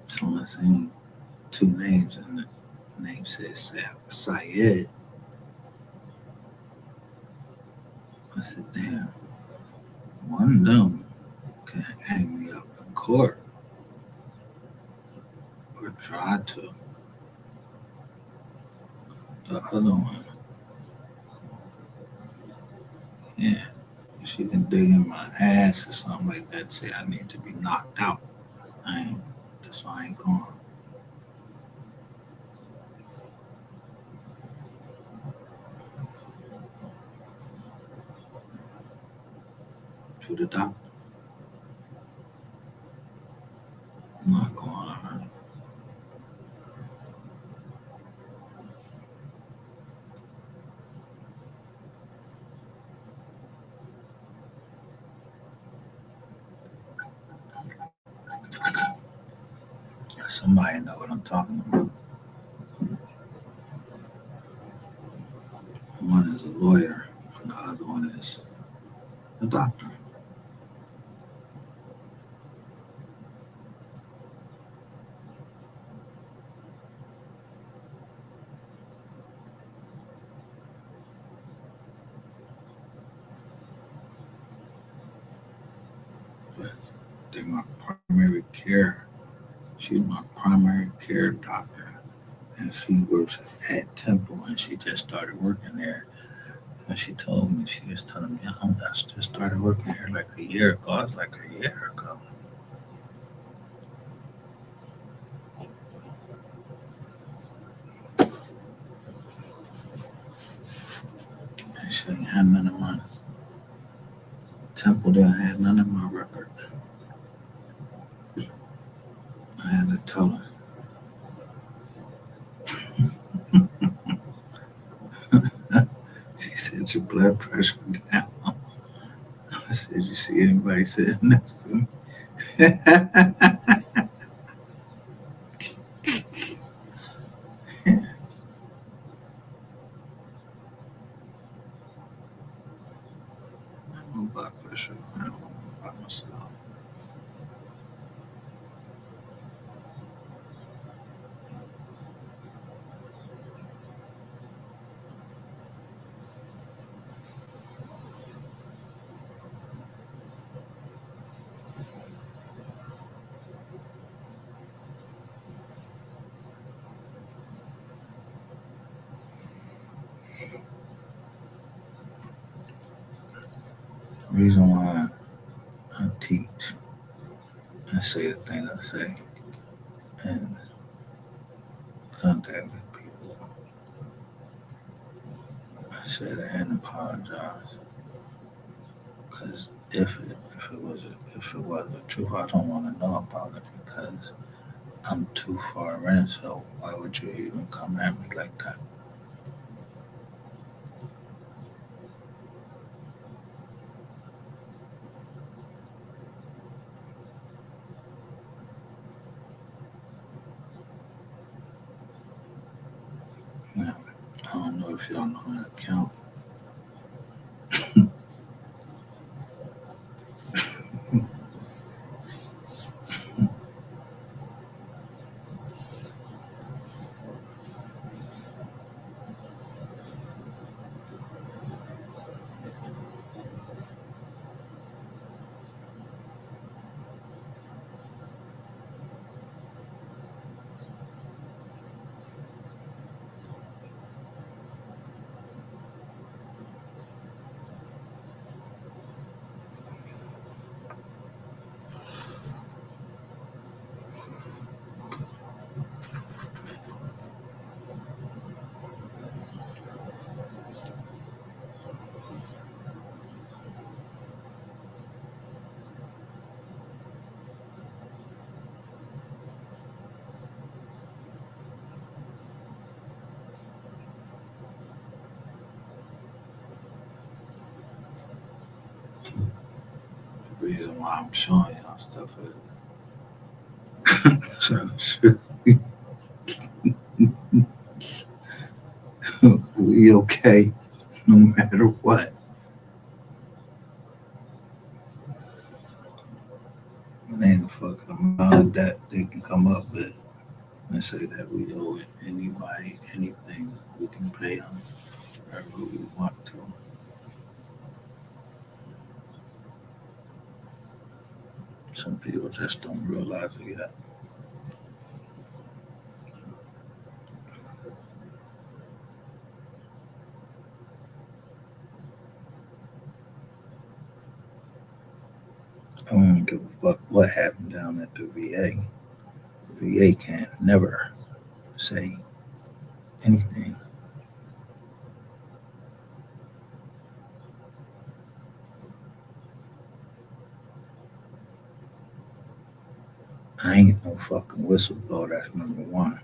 So I seen two names and the name says Syed. I said, damn, one of them can hang me up in court or try to. The other one, yeah, she can dig in my ass or something like that, say I need to be knocked out. I ain't, that's why I ain't going to the doctor. I'm not going to her. Somebody know what I'm talking about. One is a lawyer, and the other one is a doctor. But they're my primary care. She's my primary care doctor. And she works at Temple, and she just started working there. And she told me, she was telling me, I just started working here like a year ago. I was like, a year ago. And she ain't had none of my Temple didn't have none of my records. I had to tell her. She said, your blood pressure down. I said, you see anybody sitting next to me? My blood pressure down by myself. The reason why I teach and say the things I say and contact with people, I said I hadn't apologized. Because if it was the truth, I don't want to know about it because I'm too far in. So why would you even come at me like that? Now, I don't know if y'all know how to count. reason why I'm showing y'all stuff is we okay no matter what. It ain't a fucking amount that they can come up with and say that we owe anybody anything. We can pay them wherever we want to. Some people just don't realize it yet. I don't give a fuck what happened down at the VA. The VA can't never say anything. I ain't no fucking whistleblower. That's number one.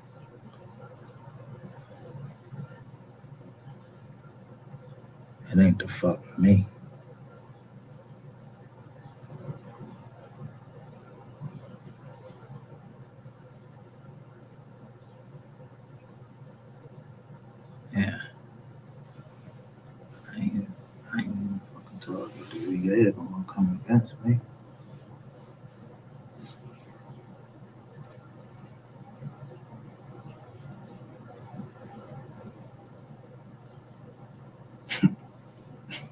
It ain't the fuck me. Yeah, I ain't fucking told you the VA gonna come against me.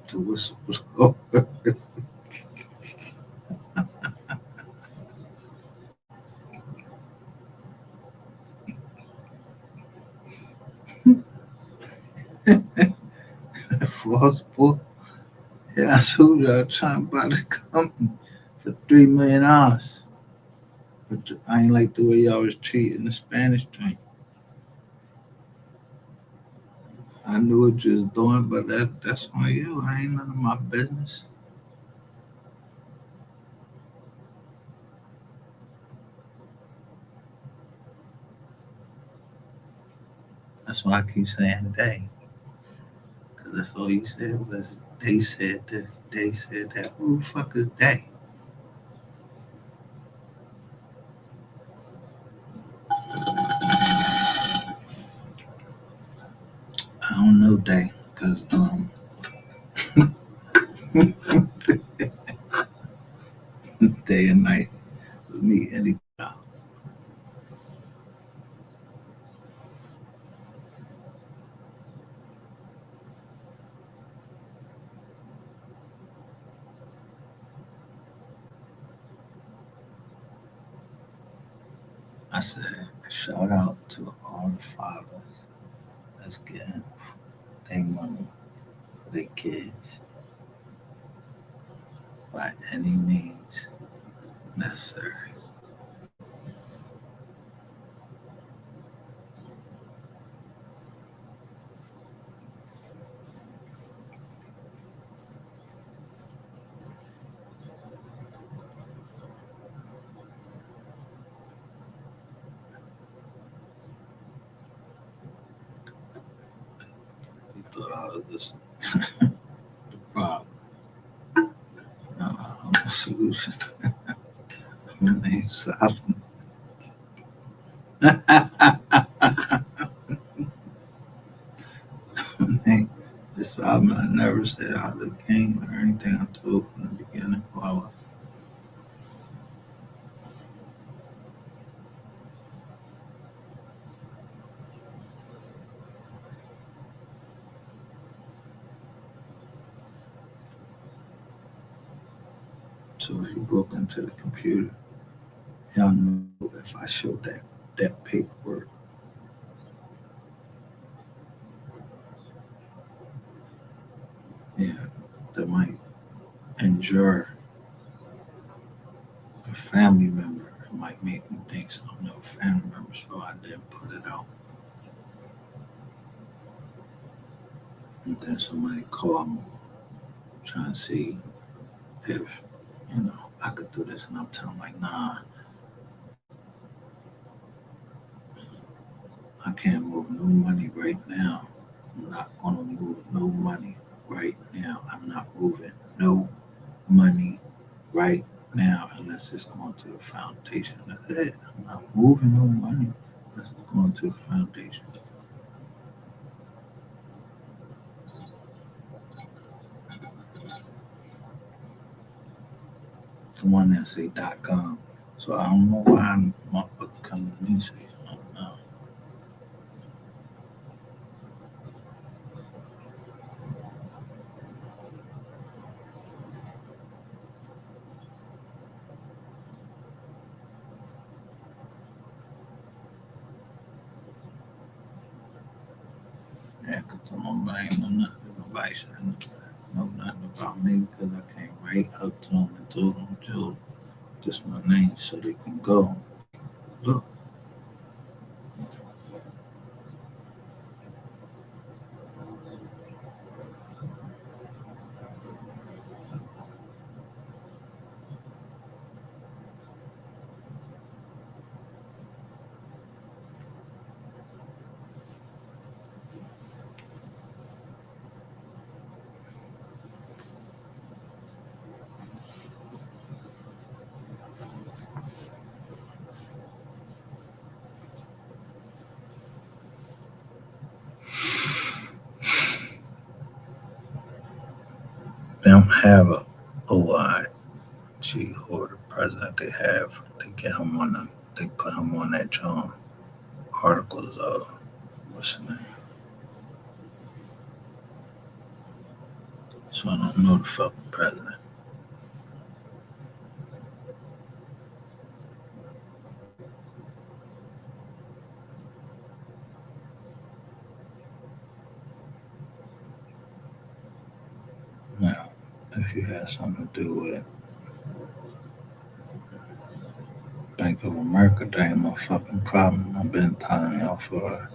The whistleblower. False book. Yeah, I told you I was trying to buy the company for $3 million. But I ain't like the way y'all was treating the Spanish joint. I knew what you was doing, but that's on you. I ain't none of my business. That's why I keep saying they. Because that's all you said was they said this, they said that. Who the fuck is they? I don't know they. Because day and night with me anytime. I said, shout out to all the fathers that's getting their money for their kids by any means necessary. You thought I was just the problem. No, I'm the solution. My name's Solomon. My name is Solomon. I never said I was a king or anything. I told from the beginning who I was. So if you broke into the computer, y'all know if I showed that paperwork, yeah, that might injure a family member. It might make me think something of a family member, so I didn't put it out. And then somebody called me trying to see if, I could do this. And I'm telling them, like, nah, I can't move no money right now. I'm not going to move no money right now. I'm not moving no money right now unless it's going to the foundation. That's it. I'm not moving no money unless it's going to the foundation. The one that say .com. So I don't know why I'm coming to me say I don't know. Yeah, because nobody know nothing. Nobody should know nothing about me because I came right up to them and told them, Joe, this my name so they can go. Look, they don't have a OIG or the president they have. They get him on them. They put him on that articles of what's the name. So I don't know the fucking president. Now, if you had something to do with Bank of America, that ain't my fucking problem. I've been telling y'all for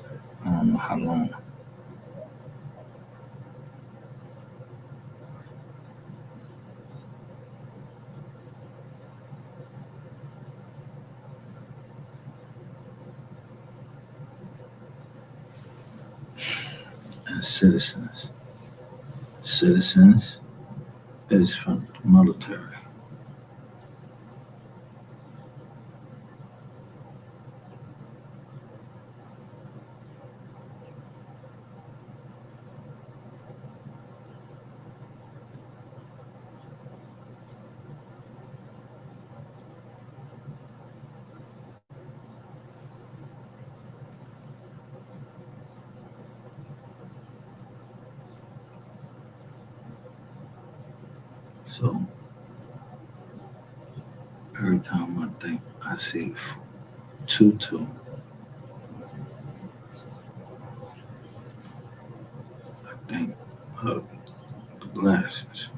I don't know how long. And citizens. Citizens is from the military. So every time I think I see Tutu, I think of the glasses.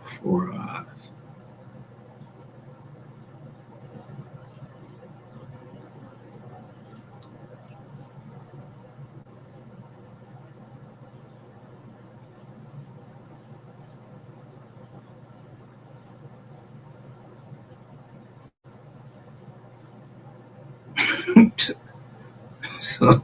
4 eyes. So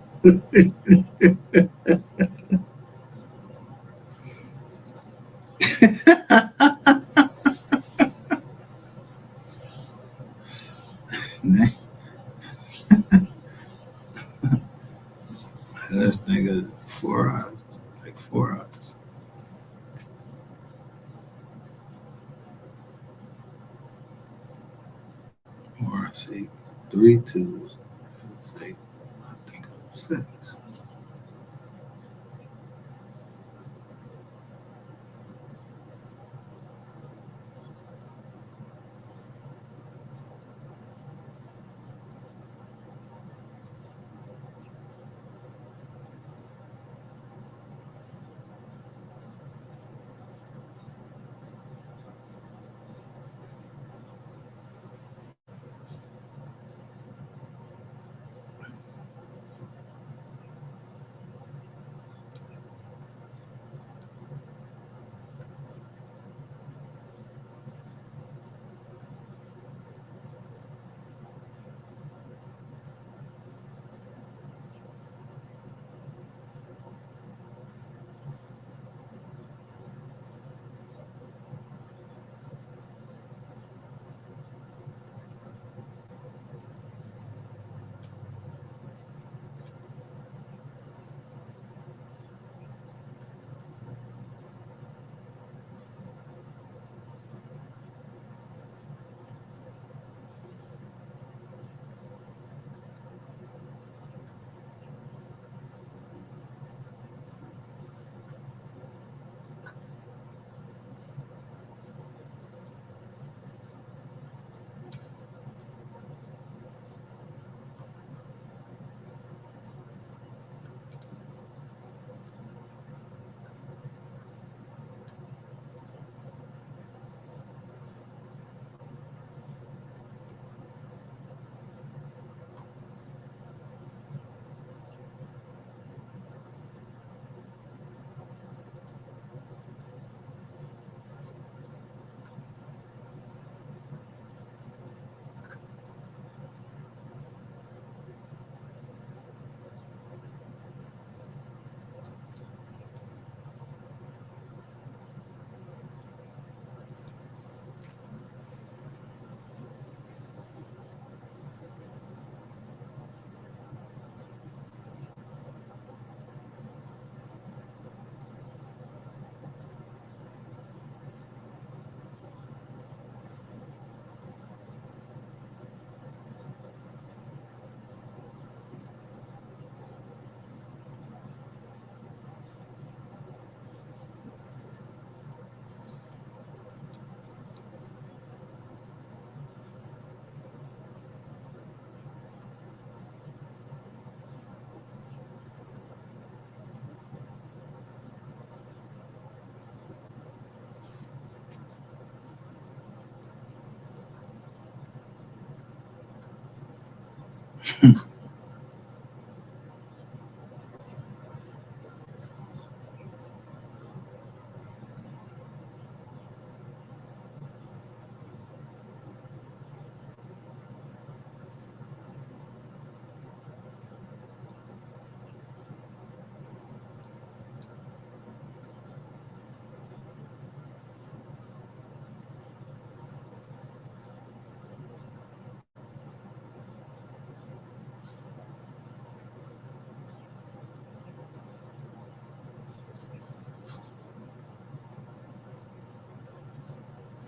this nigga 4 eyes, like 4 eyes. Or I see 3 twos. I say I think of 6.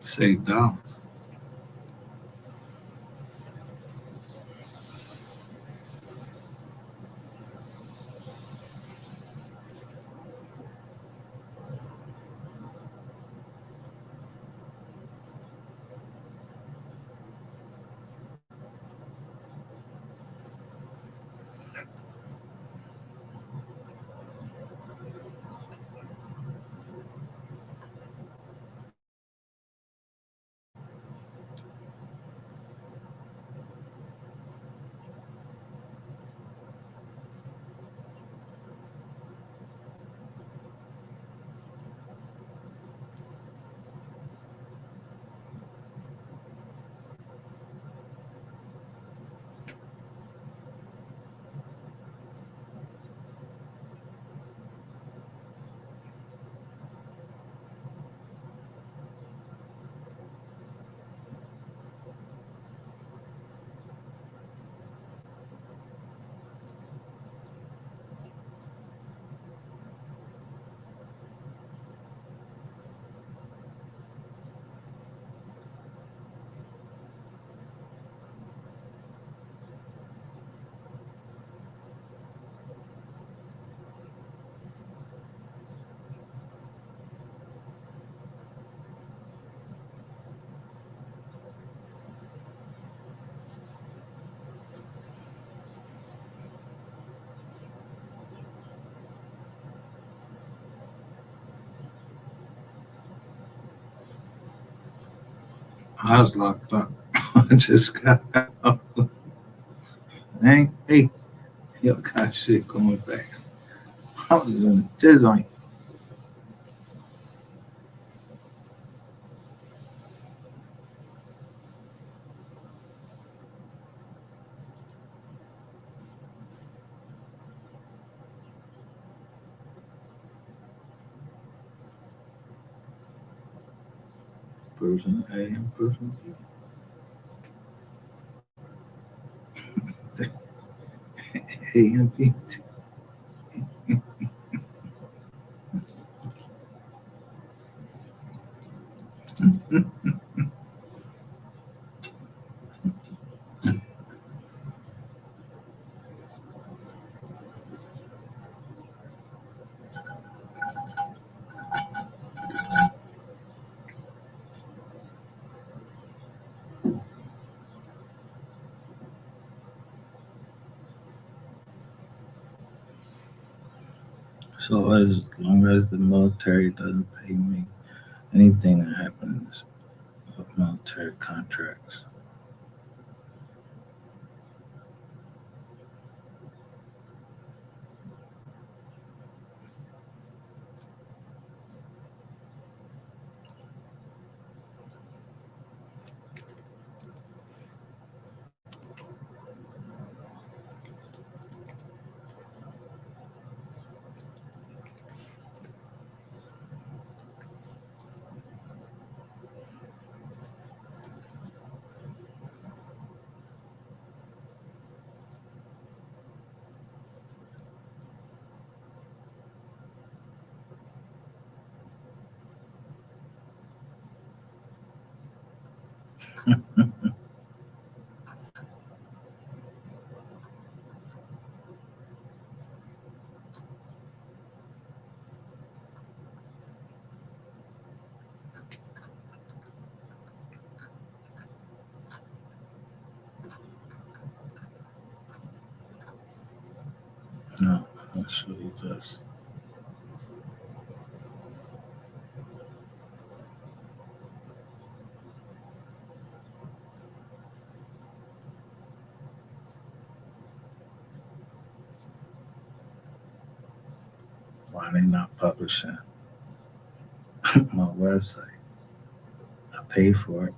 Say down. I was locked up. I just got out. Hey, yo, got shit going back. I was in this on person A and person B. A and B. So as long as the military doesn't pay me anything that happens with military contracts. No, that's what he does. why they not publishing my website. I pay for it.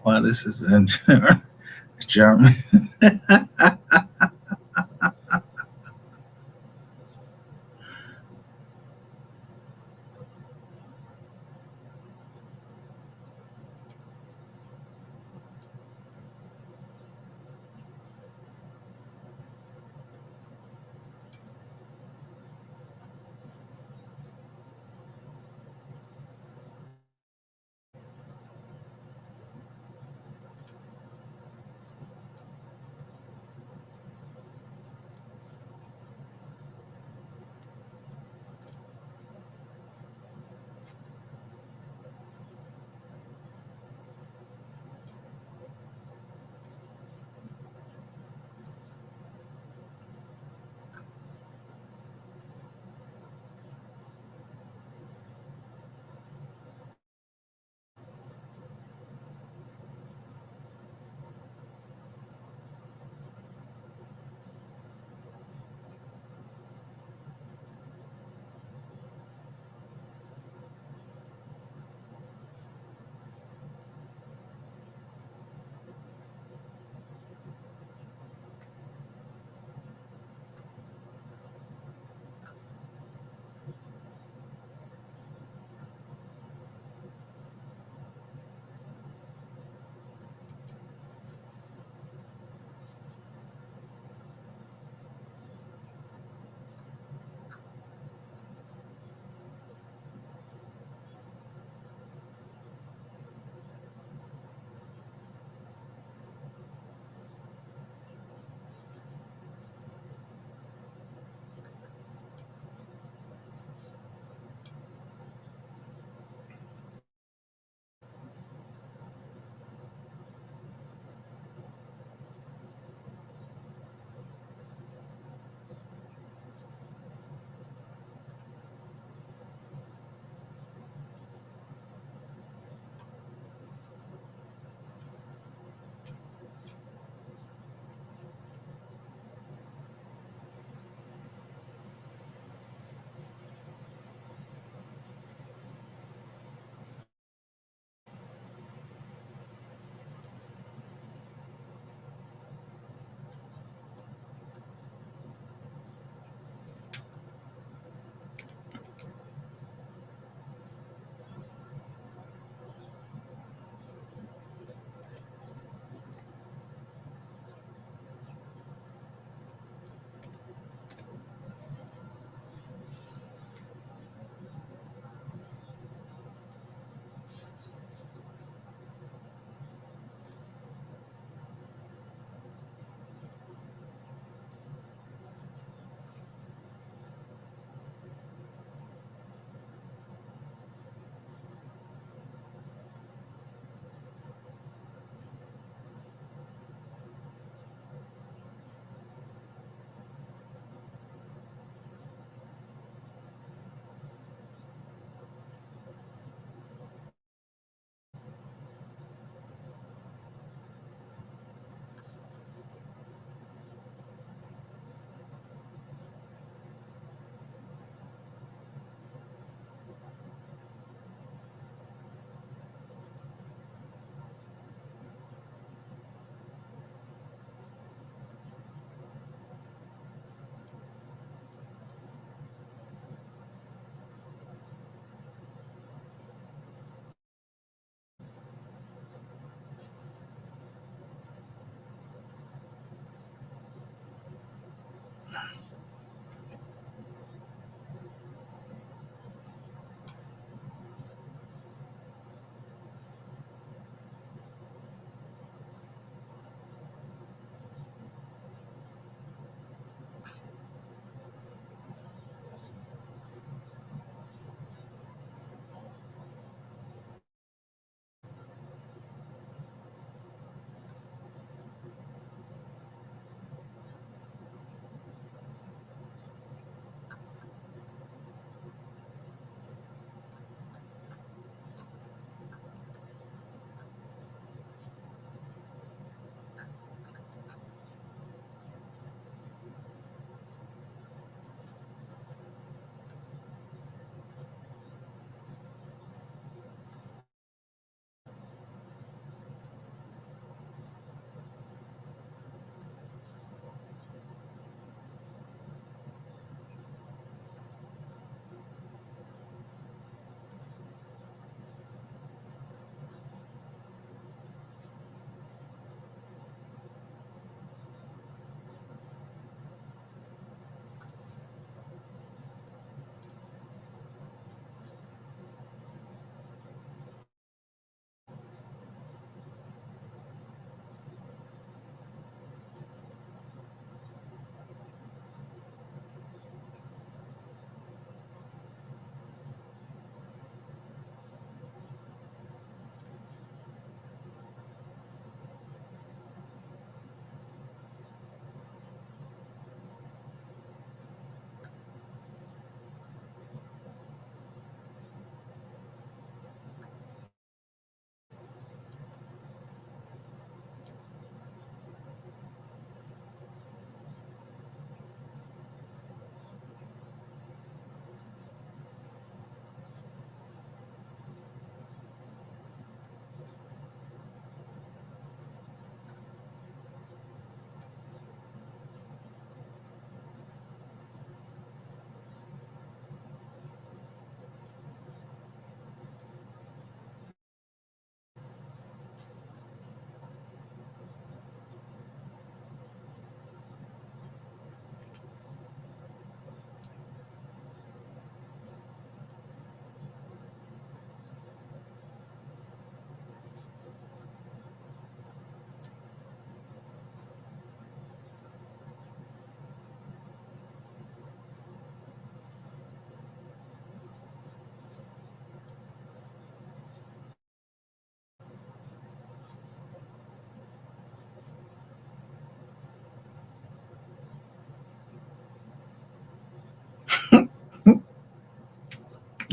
Why this is in German?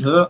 Yeah.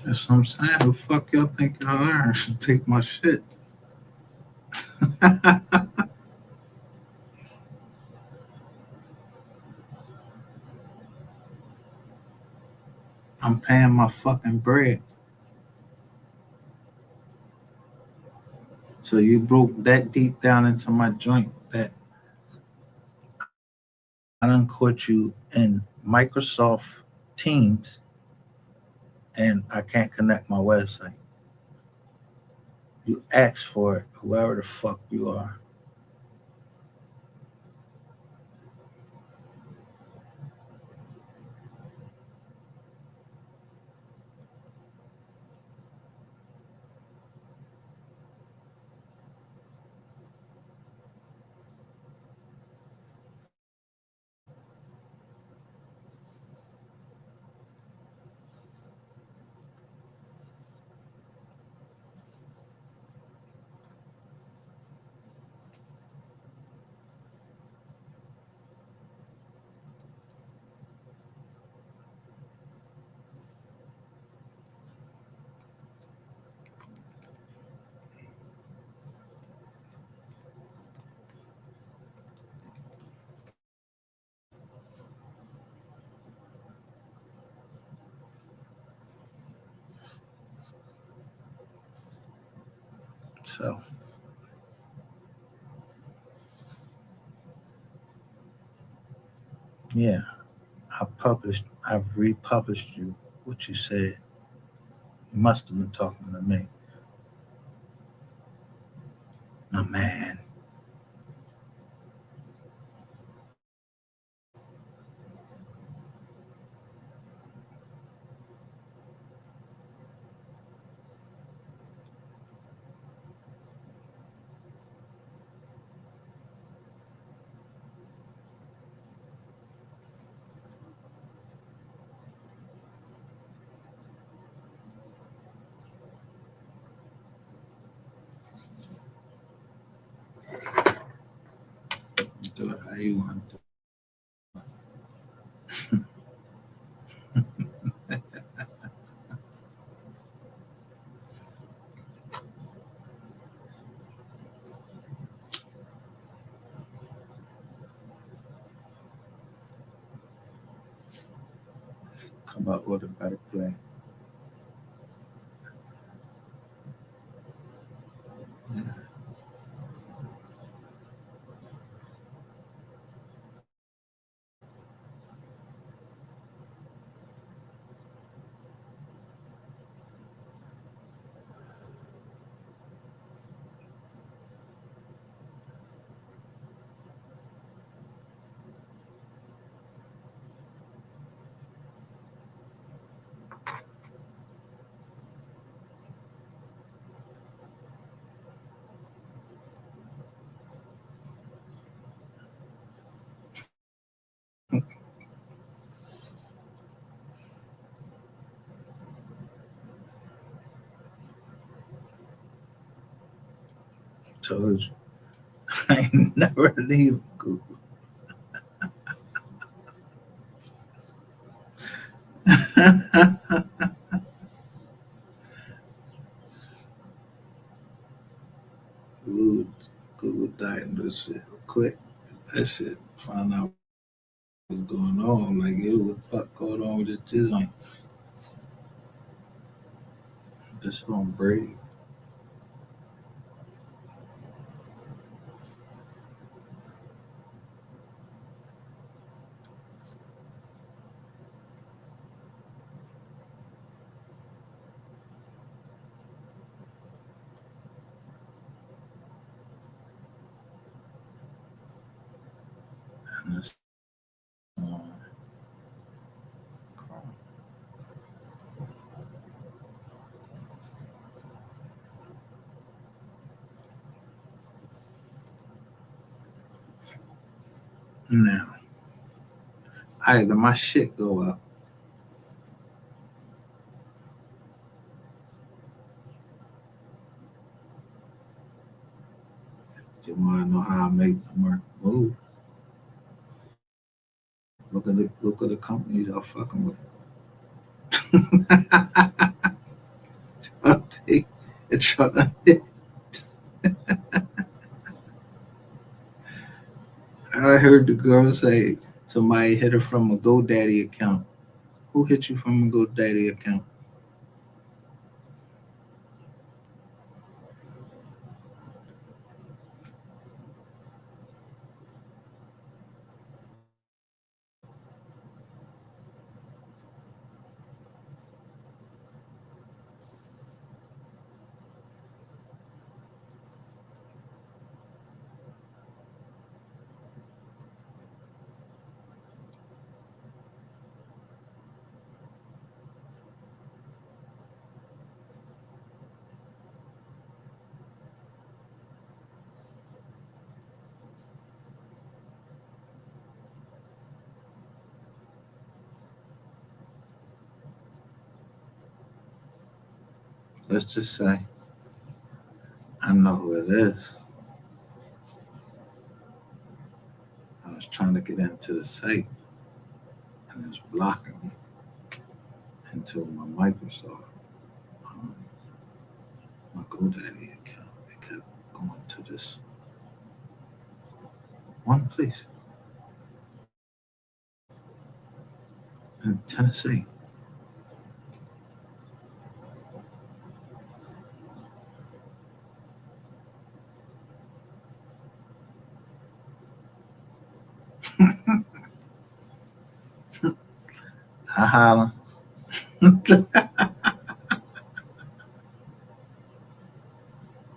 That's what I'm saying. Who the fuck y'all think y'all are? Take my shit. I'm paying my fucking bread. So you broke that deep down into my joint that I done caught you in Microsoft Teams and I can't connect my website. You asked for it, whoever the fuck you are. So yeah, I've republished you what you said. You must have been talking to me. No man. Do it how you want to come up with a better plan. Yeah. Told you. I ain't never leave Google. Google, Google diagnosed shit quick. That shit, find out what's going on. Like, yo, what the fuck going on with this joint? This on break. And it's on. Now, either my shit go up, you want to know how I make the market move. Look at the companies I'm fucking with. I'll take it. I heard the girl say somebody hit her from a GoDaddy account. Who hit you from a GoDaddy account? Let's just say I know who it is. I was trying to get into the site and it's blocking me into my Microsoft, um, my GoDaddy account. It kept going to this one place in Tennessee. I holler.